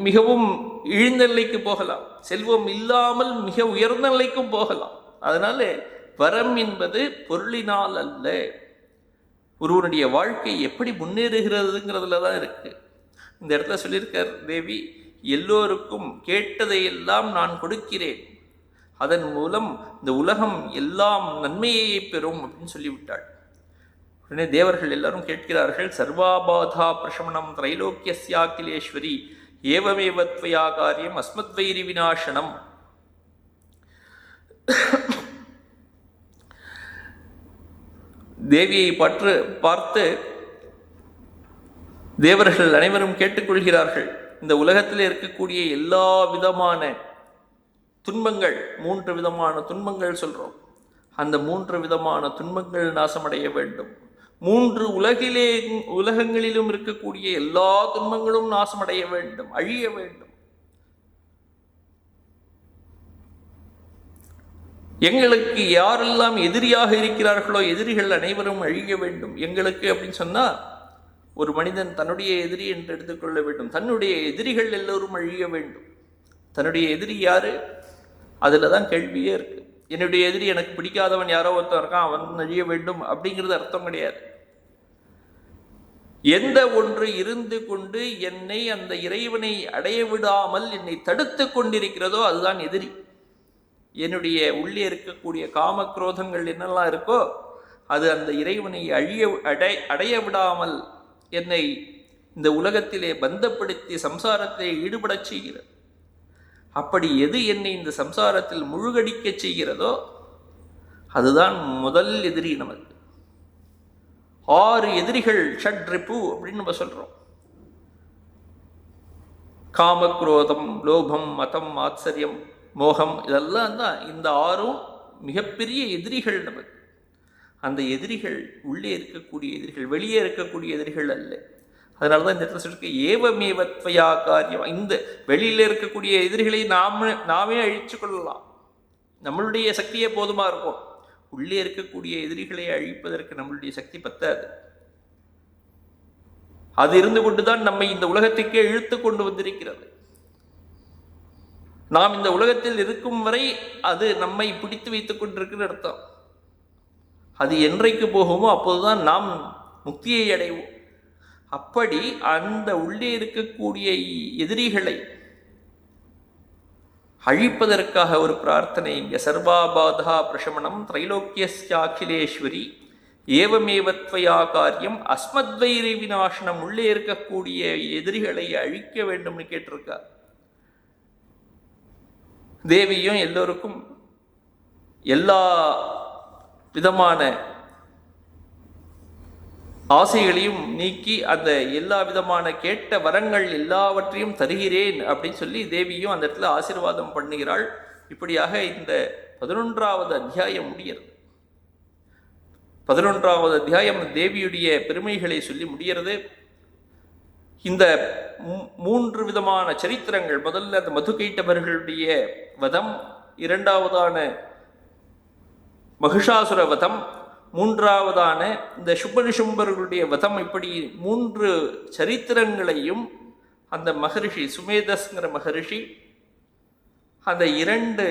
மிகவும் இழிந்த நிலைக்கு போகலாம், செல்வம் இல்லாமல் மிக உயர்ந்த நிலைக்கும் போகலாம். அதனால வரம் என்பது பொருளினால் அல்ல, ஒருவனுடைய வாழ்க்கை எப்படி முன்னேறுகிறதுங்கிறதுல தான் இருக்கு. இந்த இடத்துல சொல்லியிருக்கார் தேவி, எல்லோருக்கும் கேட்டதையெல்லாம் நான் கொடுக்கிறேன், அதன் மூலம் இந்த உலகம் எல்லாம் நன்மையை பெறும் அப்படின்னு சொல்லிவிட்டாள். உடனே தேவர்கள் எல்லாரும் கேட்கிறார்கள், சர்வாபாதா பிரசமனம் திரைலோக்கியஸ்யாகிலேஸ்வரி ஏவமேவத்வயா காரியம் அஸ்மத்வைரி விநாசனம். தேவியை பார்த்து தேவர்கள் அனைவரும் கேட்டுக்கொள்கிறார்கள், இந்த உலகத்தில் இருக்கக்கூடிய எல்லா விதமான துன்பங்கள், 3 விதமான துன்பங்கள் சொல்றோம், அந்த 3 விதமான துன்பங்கள் நாசமடைய வேண்டும். 3 உலகங்களிலும் இருக்கக்கூடிய எல்லா துன்பங்களும் நாசமடைய வேண்டும், அழிய வேண்டும். எங்களுக்கு யாரெல்லாம் எதிரியாக இருக்கிறார்களோ எதிரிகள் அனைவரும் அழிய வேண்டும் எங்களுக்கு அப்படின்னு சொன்னா ஒரு மனிதன் தன்னுடைய எதிரி என்று எடுத்துக்கொள்ள வேண்டும். தன்னுடைய எதிரிகள் எல்லோரும் அழிய வேண்டும். தன்னுடைய எதிரி யாரு? அதுல தான் கேள்வியே இருக்கு. என்னுடைய எதிரி எனக்கு பிடிக்காதவன் யாரோ ஒருத்தன் இருக்கான், அவன் அழிய வேண்டும் அப்படிங்கிறது அர்த்தம் கிடையாது. எந்த ஒன்று இருந்து கொண்டு என்னை அந்த இறைவனை அடைய விடாமல் என்னை தடுத்து கொண்டிருக்கிறதோ அதுதான் எதிரி. என்னுடைய உள்ளே இருக்கக்கூடிய காம குரோதங்கள் என்னெல்லாம் இருக்கோ அது அந்த இறைவனை அடைய விடாமல் என்னை இந்த உலகத்திலே பந்தப்படுத்தி சம்சாரத்தை ஈடுபடச் செய்கிறது. அப்படி எது என்னை இந்த சம்சாரத்தில் முழுகடிக்க செய்கிறதோ அதுதான் முதல் எதிரி நமக்கு. 6 எதிரிகள் ஷட்ரிபு அப்படின்னு நம்ம சொல்றோம். காமக்ரோதம், லோபம், மதம், ஆச்சரியம், மோகம், இதெல்லாம் தான் இந்த 6ம் மிகப்பெரிய எதிரிகள் நமக்கு. அந்த எதிரிகள் உள்ளே இருக்கக்கூடிய எதிரிகள், வெளியே இருக்கக்கூடிய எதிரிகள் அல்ல. அதனால தான் இந்த இடத்துல சொல்லிருக்கு ஏவமேவத்வயா காரியம். இந்த வெளியில இருக்கக்கூடிய எதிரிகளை நாமே அழிச்சு கொள்ளலாம், நம்மளுடைய சக்தியே போதுமா இருக்கும். உள்ளே இருக்கக்கூடிய எதிரிகளை அழிப்பதற்கு நம்மளுடைய சக்தி பத்தாது. அது இருந்து கொண்டுதான் நம்மை இந்த உலகத்துக்கே இழுத்து கொண்டு வந்திருக்கிறது. நாம் இந்த உலகத்தில் இருக்கும் வரை அது நம்மை பிடித்து வைத்துக் கொண்டிருக்கிற அர்த்தம். அது என்றைக்கு போகுமோ அப்போதுதான் நாம் முக்தியை அடைவோம். அப்படி அந்த உள்ளே இருக்கக்கூடிய எதிரிகளை அழிப்பதற்காக ஒரு பிரார்த்தனை இங்க சர்வாபாதா பிரசமனம் திரைலோக்கியஸ்யாகிலேஸ்வரி ஏவமேவத்வயா காரியம் அஸ்மத்வைரி விநாசனம். உள்ளே இருக்கக்கூடிய எதிரிகளை அழிக்க வேண்டும்னு கேட்டிருக்கார். தேவியும் எல்லோருக்கும் எல்லா விதமான ஆசைகளையும் நீக்கி அந்த எல்லா விதமான கேட்ட வரங்கள் எல்லாவற்றையும் தருகிறேன் அப்படின்னு சொல்லி தேவியும் அந்த இடத்துல ஆசீர்வாதம் பண்ணுகிறாள். இப்படியாக இந்த 11வது அத்தியாயம் முடிகிறது. 11வது அத்தியாயம் தேவியுடைய பெருமைகளை சொல்லி முடிகிறது. இந்த 3 விதமான சரித்திரங்கள், முதல்ல அந்த மதுகைட்டவர்களுடைய வதம், 2வதான மகிஷாசுர வதம், 3வதான இந்த சுப்பனிஷும்பர்களுடைய வதம், இப்படி 3 சரித்திரங்களையும் அந்த மகரிஷி சுமேதஸ்ங்கிற மகரிஷி அந்த 2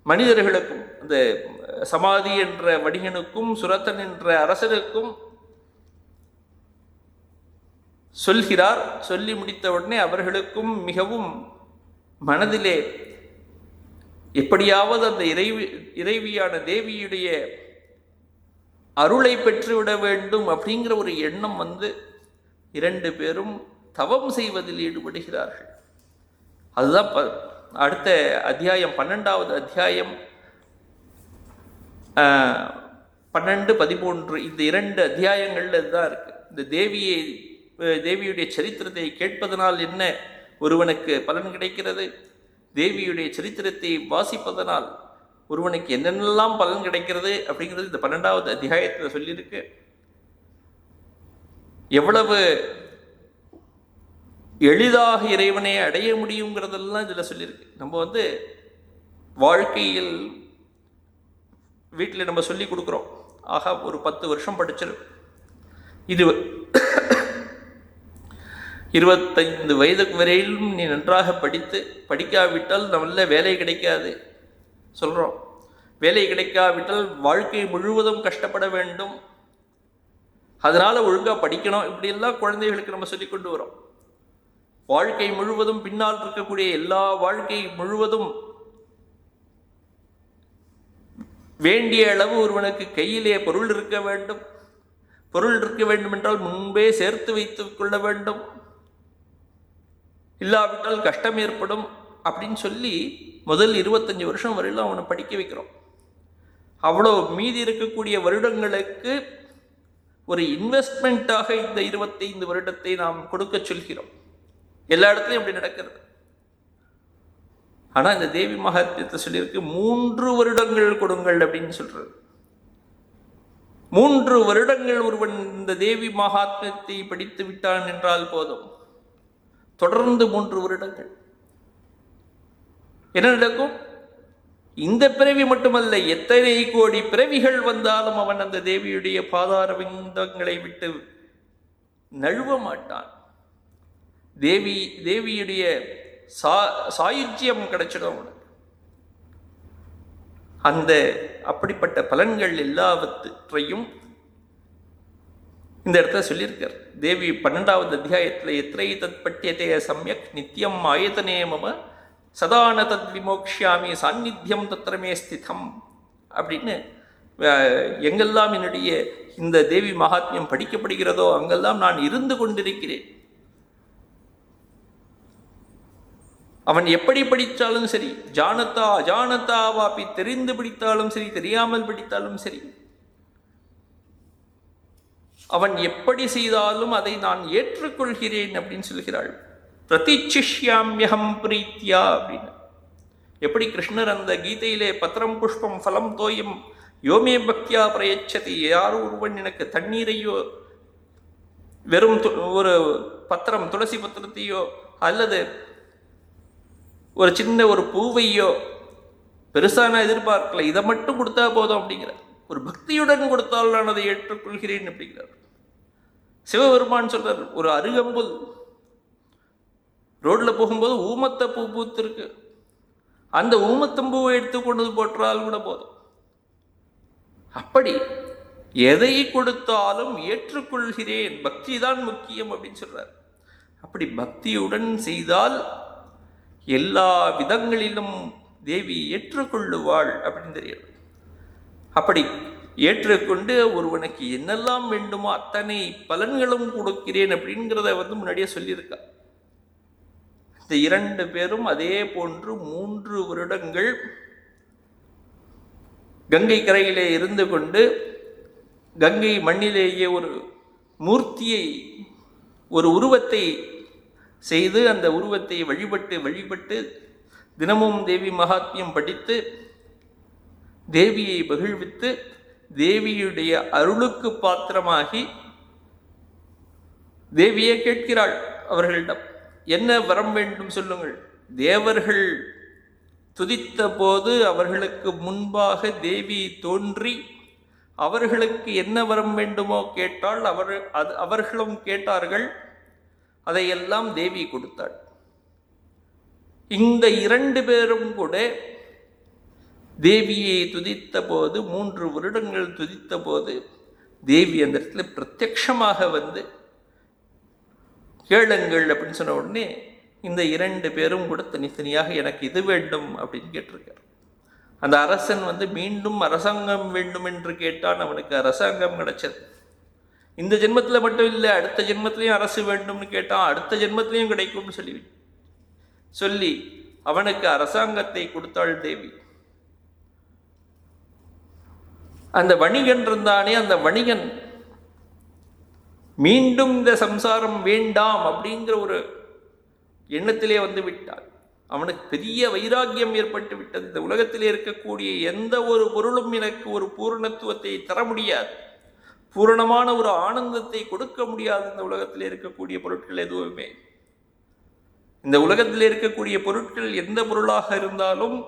மனிதர்களுக்கும், அந்த சமாதி என்ற வணிகனுக்கும் சுரத்தன் என்ற அரசனுக்கும் சொல்கிறார். சொல்லி முடித்த உடனே அவர்களுக்கும் மிகவும் மனதிலே எப்படியாவது அந்த இறைவியான தேவியுடைய அருளை பெற்றுவிட வேண்டும் அப்படிங்கிற ஒரு எண்ணம் வந்து 2 பேரும் தவம் செய்வதில் ஈடுபடுகிறார்கள். அதுதான் அடுத்த அத்தியாயம் 12வது அத்தியாயம் 12, 13 இந்த 2 அத்தியாயங்கள்ல தான் இருக்கு. இந்த தேவியுடைய சரித்திரத்தை கேட்பதனால் என்ன ஒருவனுக்கு பலன் கிடைக்கிறது, தேவியுடைய சரித்திரத்தை வாசிப்பதனால் ஒருவனுக்கு என்னென்னலாம் பலன் கிடைக்கிறது அப்படிங்கிறது இந்த 12வது அத்தியாயத்தில் சொல்லியிருக்கு. எவ்வளவு எளிதாக இறைவனை அடைய முடியுங்கிறதெல்லாம் இதில் சொல்லியிருக்கு. நம்ம வந்து வாழ்க்கையில் வீட்டில் நம்ம சொல்லி கொடுக்குறோம், ஆகா ஒரு 10 வருஷம் படிச்சிரு, இது 25 வயதுக்கு வரையிலும் நீ நன்றாக படிக்காவிட்டால் நல்ல வேலை கிடைக்காது சொல்கிறோம். வேலை கிடைக்காவிட்டால் வாழ்க்கை முழுவதும் கஷ்டப்பட வேண்டும், அதனால் ஒழுங்காக படிக்கணும், இப்படியெல்லாம் குழந்தைகளுக்கு நம்ம சொல்லி கொண்டு வரோம். வாழ்க்கை முழுவதும் பின்னால் இருக்கக்கூடிய எல்லா வாழ்க்கை முழுவதும் வேண்டிய அளவு ஒருவனுக்கு கையிலே பொருள் இருக்க வேண்டும். பொருள் இருக்க வேண்டும் என்றால் முன்பே சேர்த்து வைத்துக் கொள்ள வேண்டும், இல்லாவிட்டால் கஷ்டம் ஏற்படும் அப்படின்னு சொல்லி முதல் 25 வருஷம் வரையிலும் அவனை படிக்க வைக்கிறோம். அவ்வளோ மீதி இருக்கக்கூடிய வருடங்களுக்கு ஒரு இன்வெஸ்ட்மெண்ட்டாக இந்த 25 வருடத்தை நாம் கொடுக்க சொல்கிறோம். எல்லா இடத்துலையும் அப்படி நடக்கிறது. ஆனால் இந்த தேவி மகாத்மியத்தை சொல்லியிருக்கு 3 வருடங்கள் கொடுங்கள் அப்படின்னு சொல்றது. 3 வருடங்கள் ஒருவன் இந்த தேவி மகாத்மியத்தை படித்து விட்டான் என்றால் போதும். தொடர்ந்து 3 வருடங்கள் என்ன நடக்கும்? இந்த பிறவி மட்டுமல்ல, எத்தனை கோடி பிறவிகள் வந்தாலும் அவன் அந்த தேவியுடைய பாதார விந்தங்களை விட்டு நழுவ மாட்டான். தேவியுடைய சாயுஜ்யம் கிடைச்சிடும் அவனுக்கு. அந்த அப்படிப்பட்ட பலன்கள் எல்லாவற்றையும் இந்த இடத்துல சொல்லியிருக்கார் தேவி 12வது அத்தியாயத்தில். எத்திரை தத் பட்டியதே சம்யக் நித்தியம் ஆயத்தனே மம சதான தத் விமோக்ஷாமி சாநித்தியம் தத்திரமே ஸ்திதம் அப்படின்னு எங்கெல்லாம் என்னுடைய இந்த தேவி மகாத்மியம் படிக்கப்படுகிறதோ அங்கெல்லாம் நான் இருந்து கொண்டிருக்கிறேன். அவன் எப்படி படித்தாலும் சரி, ஜானதா அஜானதா வாப்பி, தெரிந்து படித்தாலும் சரி தெரியாமல் படித்தாலும் சரி, அவன் எப்படி செய்தாலும் அதை நான் ஏற்றுக்கொள்கிறேன் அப்படின்னு சொல்கிறாள். பிரதிச்சிஷ்யாம்யகம் பிரீத்தியா அப்படின்னு. எப்படி கிருஷ்ணர் அந்த கீதையிலே பத்திரம் புஷ்பம் ஃபலம் தோயம் யோமே பக்தியா பிரயச்சதி, யார் ஒருவன் எனக்கு தண்ணீரையோ வெறும் ஒரு பத்திரம் துளசி பத்திரத்தையோ அல்லது ஒரு சின்ன ஒரு பூவையோ பெருசாக நான் எதிர்பார்க்கல, இதை மட்டும் கொடுத்தா போதும் அப்படிங்கிற ஒரு பக்தியுடன் கொடுத்தால் நான் அதை ஏற்றுக்கொள்கிறேன் அப்படிங்கிறார். சிவபெருமான் சொல்றார், ஒரு அருகம்புல் ரோட்ல போகும்போது ஊமத்த பூ பூத்திருக்கு, அந்த ஊமத்தம்பூவை எடுத்து கொண்டு போற்றால் கூட போதும். அப்படி எதை கொடுத்தாலும் ஏற்றுக்கொள்கிறேன், பக்தி தான் முக்கியம் அப்படின்னு சொல்றார். அப்படி பக்தியுடன் செய்தால் எல்லா விதங்களிலும் தேவி ஏற்றுக்கொள்ளுவாள் அப்படின்னு தெரியாது. அப்படி ஏற்றுக்கொண்டு ஒருவனுக்கு என்னெல்லாம் வேண்டுமோ அத்தனை பலன்களும் கொடுக்கிறேன் அப்படிங்கிறத முன்னாடியே சொல்லியிருக்கா. இந்த 2 பேரும் அதே போன்று 3 வருடங்கள் கங்கை கரையிலே இருந்து கொண்டு கங்கை மண்ணிலேயே ஒரு மூர்த்தியை, ஒரு உருவத்தை செய்து அந்த உருவத்தை வழிபட்டு தினமும் தேவி மகாத்மியம் படித்து தேவியை மகிழ்வித்து தேவியுடைய அருளுக்கு பாத்திரமாகி தேவியே கேட்கிறாள் அவர்களிடம், என்ன வரம் வேண்டும் சொல்லுங்கள். தேவர்கள் துதித்த போது அவர்களுக்கு முன்பாக தேவி தோன்றி அவர்களுக்கு என்ன வரம் வேண்டுமோ கேட்டால் அவர்களும் கேட்டார்கள். அதையெல்லாம் தேவி கொடுத்தாள். இந்த 2 பேரும் கூட தேவியை துதித்த போது 3 வருடங்கள் துதித்த போது தேவி அந்த இடத்துல பிரத்யக்ஷமாக கேளுங்கள் அப்படின்னு சொன்ன உடனே இந்த 2 பேரும் கூட தனித்தனியாக எனக்கு இது வேண்டும் அப்படின்னு கேட்டிருக்கார். அந்த அரசன் மீண்டும் அரசாங்கம் வேண்டும் என்று கேட்டான். அவனுக்கு அரசாங்கம் கிடைச்சது. இந்த ஜென்மத்தில் மட்டும் இல்லை, அடுத்த ஜென்மத்திலையும் அரசு வேண்டும்னு கேட்டான். அடுத்த ஜென்மத்திலையும் கிடைக்கும்னு சொல்லி அவனுக்கு அரசாங்கத்தை கொடுத்தாள் தேவி. அந்த வணிகன் இருந்தானே, அந்த வணிகன் மீண்டும் இந்த சம்சாரம் வேண்டாம் அப்படிங்கிற ஒரு எண்ணத்திலே விட்டான். அவனுக்கு பெரிய வைராக்கியம் ஏற்பட்டு விட்டது. இந்த உலகத்திலே இருக்கக்கூடிய எந்த ஒரு பொருளும் எனக்கு ஒரு பூரணத்துவத்தை தர முடியாது, பூரணமான ஒரு ஆனந்தத்தை கொடுக்க முடியாது. இந்த உலகத்தில் இருக்கக்கூடிய பொருட்கள் எதுவுமே, இந்த உலகத்தில் இருக்கக்கூடிய பொருட்கள் எந்த பொருளாக இருந்தாலும்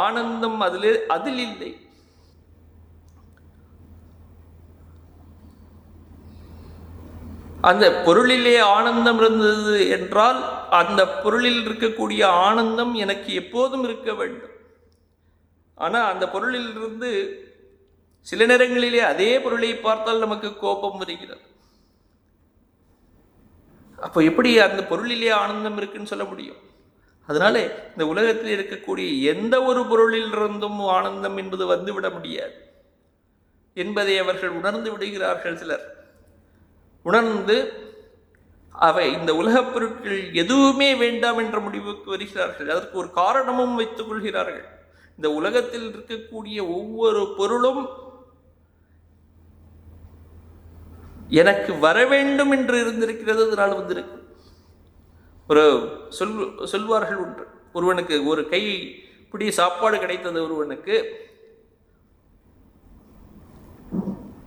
ஆனந்தம் அதில் இல்லை. அந்த பொருளிலே ஆனந்தம் இருந்தது என்றால் அந்த பொருளில் இருக்கக்கூடிய ஆனந்தம் எனக்கு எப்போதும் இருக்க வேண்டும். ஆனால் அந்த பொருளில் இருந்து சில நேரங்களிலே அதே பொருளை பார்த்தால் நமக்கு கோபம் வருகிறது. அப்போ எப்படி அந்த பொருளிலே ஆனந்தம் இருக்குன்னு சொல்ல முடியும்? அதனால இந்த உலகத்தில் இருக்கக்கூடிய எந்த ஒரு பொருளில் இருந்தும் ஆனந்தம் என்பது வந்துவிட முடியாது என்பதை அவர்கள் உணர்ந்து விடுகிறார்கள். சிலர் உணர்ந்து அவை இந்த உலகப் பொருட்கள் எதுவுமே வேண்டாம் என்ற முடிவுக்கு வருகிறார்கள். அதற்கு ஒரு காரணமும் வைத்துக் கொள்கிறார்கள். இந்த உலகத்தில் இருக்கக்கூடிய ஒவ்வொரு பொருளும் எனக்கு வர வேண்டும் என்று இருந்திருக்கிறது, அதனால் வந்திருக்கு. ஒரு சொல்வார்கள் ஒன்று, ஒருவனுக்கு ஒரு கை பிடி சாப்பாடு கிடைத்தது.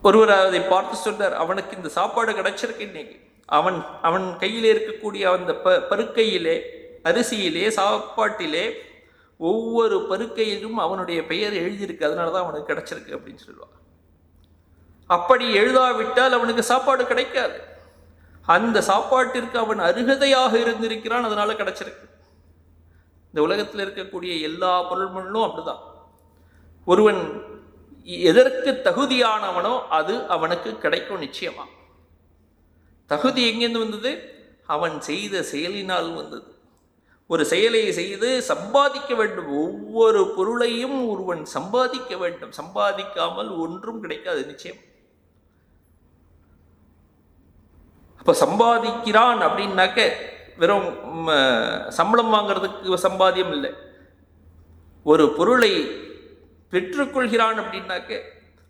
ஒருவர் அதை பார்த்து சொன்னார், அவனுக்கு இந்த சாப்பாடு கிடைச்சிருக்கு இன்னைக்கு. அவன் கையிலே இருக்கக்கூடிய அந்த பருக்கையிலே, அரிசியிலே, சாப்பாட்டிலே ஒவ்வொரு பருக்கையிலும் அவனுடைய பெயர் எழுதியிருக்கு, அதனால தான் அவனுக்கு கிடைச்சிருக்கு அப்படின்னு சொல்லுவாங்க. அப்படி எழுதாவிட்டால் அவனுக்கு சாப்பாடு கிடைக்காது. அந்த சாப்பாட்டிற்கு அவன் அருகதையாக இருந்திருக்கிறான், அதனால கிடைச்சிருக்கு. இந்த உலகத்தில் இருக்கக்கூடிய எல்லா பொருள்களும் அப்படிதான். ஒருவன் எதற்கு தகுதியானவனோ அது அவனுக்கு கிடைக்கும் நிச்சயமா. தகுதி எங்கேருந்து வந்தது? அவன் செய்த செயலினால் வந்தது. ஒரு செயலை செய்து சம்பாதிக்க வேண்டும். ஒவ்வொரு பொருளையும் ஒருவன் சம்பாதிக்க வேண்டும். சம்பாதிக்காமல் ஒன்றும் கிடைக்காது நிச்சயம். அப்ப சம்பாதிக்கிறான் அப்படின்னாக்க வெறும் சம்பளம் வாங்கிறதுக்கு சம்பாத்தியம் இல்லை. ஒரு பொருளை பெற்றுக்கொள்கிறான் அப்படின்னாக்க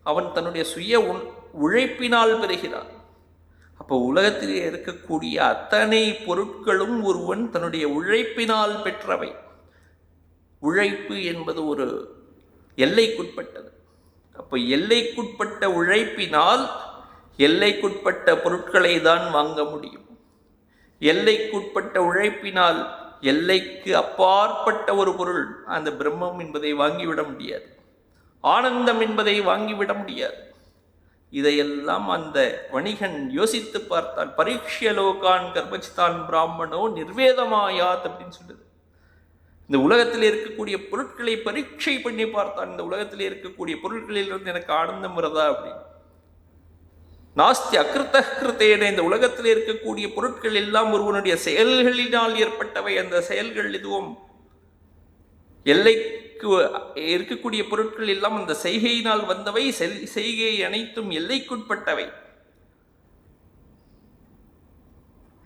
அவன் தன்னுடைய சுய உழைப்பினால் பெறுகிறான். அப்போ உலகத்திலே இருக்கக்கூடிய அத்தனை பொருட்களும் ஒருவன் தன்னுடைய உழைப்பினால் பெற்றவை. உழைப்பு என்பது ஒரு எல்லைக்குட்பட்டது. அப்போ எல்லைக்குட்பட்ட உழைப்பினால் எல்லைக்குட்பட்ட பொருட்களை தான் வாங்க முடியும். எல்லைக்குட்பட்ட உழைப்பினால் எல்லைக்கு அப்பாற்பட்ட ஒரு பொருள், அந்த பிரம்மம் என்பதை வாங்கிவிட முடியாது. ஆனந்தம் என்பதை வாங்கிவிட முடியாது. இதையெல்லாம் அந்த வணிகன் யோசித்து பார்த்தான். பரீட்சிய லோகான் கர்மச்சிதான் பிராமணோ நிர்வேதமாயாத் அப்படின்னு சொல்லுது. இந்த உலகத்தில் இருக்கக்கூடிய பொருட்களை பரீட்சை பண்ணி பார்த்தான். இந்த உலகத்தில் இருக்கக்கூடிய பொருட்களிலிருந்து எனக்கு ஆனந்தம் வருதா அப்படின்னு. நாஸ்தி அகிருத்த கிருத்தேன, இந்த உலகத்தில் இருக்கக்கூடிய பொருட்கள் எல்லாம் ஒருவனுடைய செயல்களினால் ஏற்பட்டவை. அந்த செயல்கள் எதுவும் எல்லைக்கு இருக்கக்கூடிய பொருட்கள் எல்லாம் அந்த செய்கையினால் வந்தவை. செய்கை அனைத்தும் எல்லைக்குட்பட்டவை.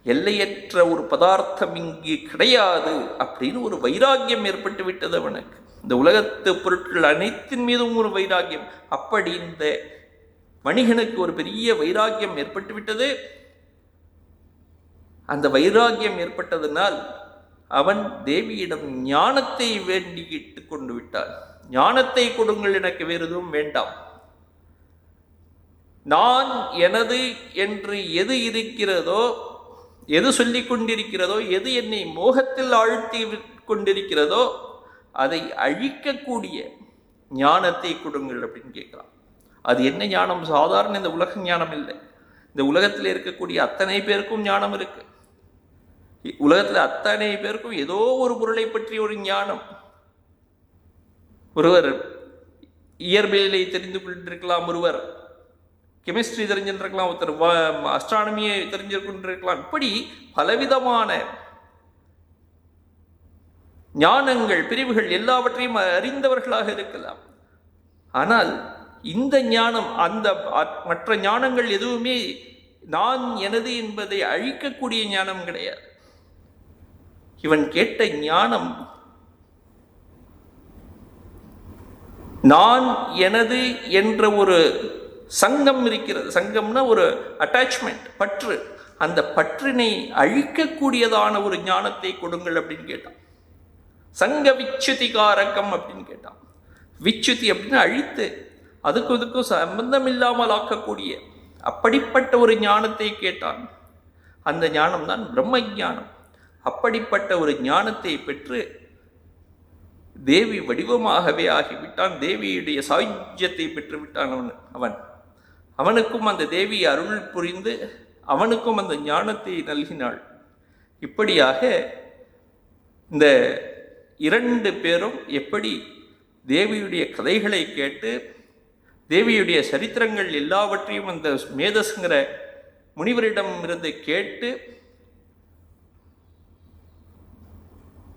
எல்லையற்ற ஒரு பதார்த்தம் இங்கு கிடையாது அப்படின்னு ஒரு வைராக்கியம் ஏற்பட்டு விட்டது அவனுக்கு. இந்த உலகத்து பொருட்கள் அனைத்தின் மீதும் ஒரு வைராக்கியம். அப்படி இந்த வணிகனுக்கு ஒரு பெரிய வைராக்கியம் ஏற்பட்டு விட்டது. அந்த வைராக்கியம் ஏற்பட்டதனால் அவன் தேவியிடம் ஞானத்தை வேண்டிக்கிட்டு கொண்டு விட்டான். ஞானத்தை கொடுங்கள், எனக்கு வேறு எதுவும் வேண்டாம். நான் எனது என்று எது இருக்கிறதோ, எது சொல்லிக் கொண்டிருக்கிறதோ, எது என்னை மோகத்தில் ஆழ்த்தி கொண்டிருக்கிறதோ அதை அழிக்கக்கூடிய ஞானத்தை கொடுங்கள் அப்படின்னு கேட்கலாம். அது என்ன ஞானம்? சாதாரண இந்த உலக ஞானம் இல்லை. இந்த உலகத்தில் இருக்கக்கூடிய அத்தனை பேருக்கும் ஞானம் இருக்கு. உலகத்தில் அத்தனை பேருக்கும் ஏதோ ஒரு பொருளை பற்றி ஒரு ஞானம். ஒருவர் இயற்பியலை தெரிந்து கொண்டிருக்கலாம், ஒருவர் கெமிஸ்ட்ரி தெரிஞ்சிருக்கலாம், ஒருத்தர் அஸ்ட்ரானமியை தெரிஞ்சு கொண்டிருக்கலாம். இப்படி பலவிதமான ஞானங்கள், பிரிவுகள் எல்லாவற்றையும் அறிந்தவர்களாக இருக்கலாம். ஆனால் இந்த ஞானம், அந்த மற்ற ஞானங்கள் எதுவுமே நான் எனது என்பதை அழிக்கக்கூடிய ஞானம் கிடையாது. இவன் கேட்ட ஞானம் நான் எனது என்ற ஒரு சங்கம் இருக்கிறது. சங்கம்னா ஒரு அட்டாச்மெண்ட், பற்று. அந்த பற்றினை அழிக்கக்கூடியதான ஒரு ஞானத்தை கொடுங்கள் அப்படின்னு கேட்டான். சங்க விச்சுதிகாரகம் அப்படின்னு கேட்டான். விச்சுதி அப்படின்னு அழித்து அதுக்கும் சம்பந்தம் இல்லாமல் ஆக்கக்கூடிய அப்படிப்பட்ட ஒரு ஞானத்தை கேட்டான். அந்த ஞானம் தான் பிரம்ம ஞானம். அப்படிப்பட்ட ஒரு ஞானத்தை பெற்று தேவி வடிவமாகவே ஆகிவிட்டான். தேவியுடைய சாயுஜ்யத்தை பெற்று விட்டான் அவனுக்கும் அந்த தேவி அருள் புரிந்து அவனுக்கும் அந்த ஞானத்தை நல்கினாள். இப்படியாக இந்த இரண்டு பேரும் எப்படி தேவியுடைய கதைகளை கேட்டு தேவியுடைய சரித்திரங்கள் எல்லாவற்றையும் அந்த மேதஸ்ங்கிற முனிவரிடம் இருந்து கேட்டு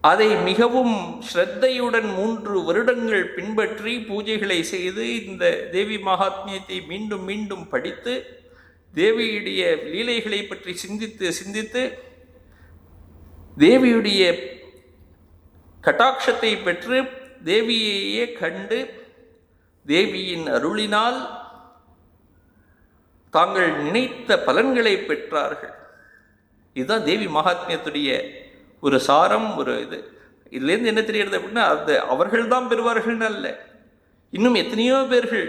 அதை மிகவும் ஸ்ரத்தையுடன் 3 வருடங்கள் பின்பற்றி பூஜைகளை செய்து இந்த தேவி மகாத்மியத்தை மீண்டும் மீண்டும் படித்து தேவியுடைய லீலைகளை பற்றி சிந்தித்து தேவியுடைய கட்டாட்சத்தை பெற்று தேவியையே கண்டு தேவியின் அருளினால் தாங்கள் நினைத்த பலன்களை பெற்றார்கள். இதுதான் தேவி மகாத்மியத்துடைய ஒரு சாரம். ஒரு இதுலேருந்து என்ன தெரிகிறது அப்படின்னா, அது அவர்கள் தான் பெறுவார்கள்னு அல்ல, இன்னும் எத்தனையோ பேர்கள்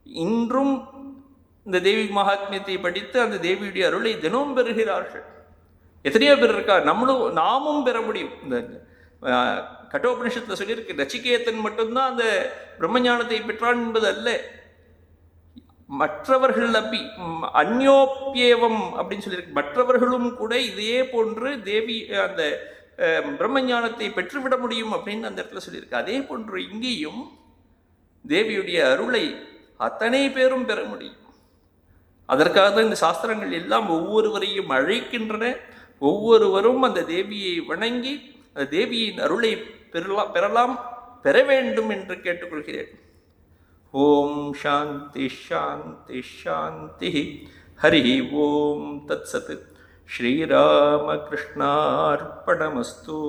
இன்றும் இந்த தேவி மகாத்மியத்தை படித்து அந்த தேவியுடைய அருளை தினமும் பெறுகிறார்கள். எத்தனையோ பேர் இருக்கா, நாமும் பெற முடியும். இந்த கட்டோபனிஷத்தில் சொல்லியிருக்கு, நச்சிகேதன் மட்டும்தான் அந்த பிரம்மஞானத்தை பெற்றான் என்பது அல்ல, மற்றவர்கள் அப்பி அந்யோப்பியேவம் அப்படின்னு சொல்லியிருக்கு, மற்றவர்களும் கூட இதே போன்று தேவி அந்த பிரம்மஞானத்தை பெற்றுவிட முடியும் அப்படின்னு அந்த இடத்துல சொல்லியிருக்கு. அதே போன்று இங்கேயும் தேவியுடைய அருளை அத்தனை பேரும் பெற முடியும். அதற்காக தான் இந்த சாஸ்திரங்கள் எல்லாம் ஒவ்வொருவரையும் அழைக்கின்றன. ஒவ்வொருவரும் அந்த தேவியை வணங்கி அந்த தேவியின் அருளை பெற வேண்டும் என்று கேட்டுக்கொள்கிறேன். ஓம் சாந்தி ஷாந்தி ஷாந்தி. ஹரி ஓம் தத்சத். ஸ்ரீராமகிருஷ்ணார்ப்பணமஸ்து.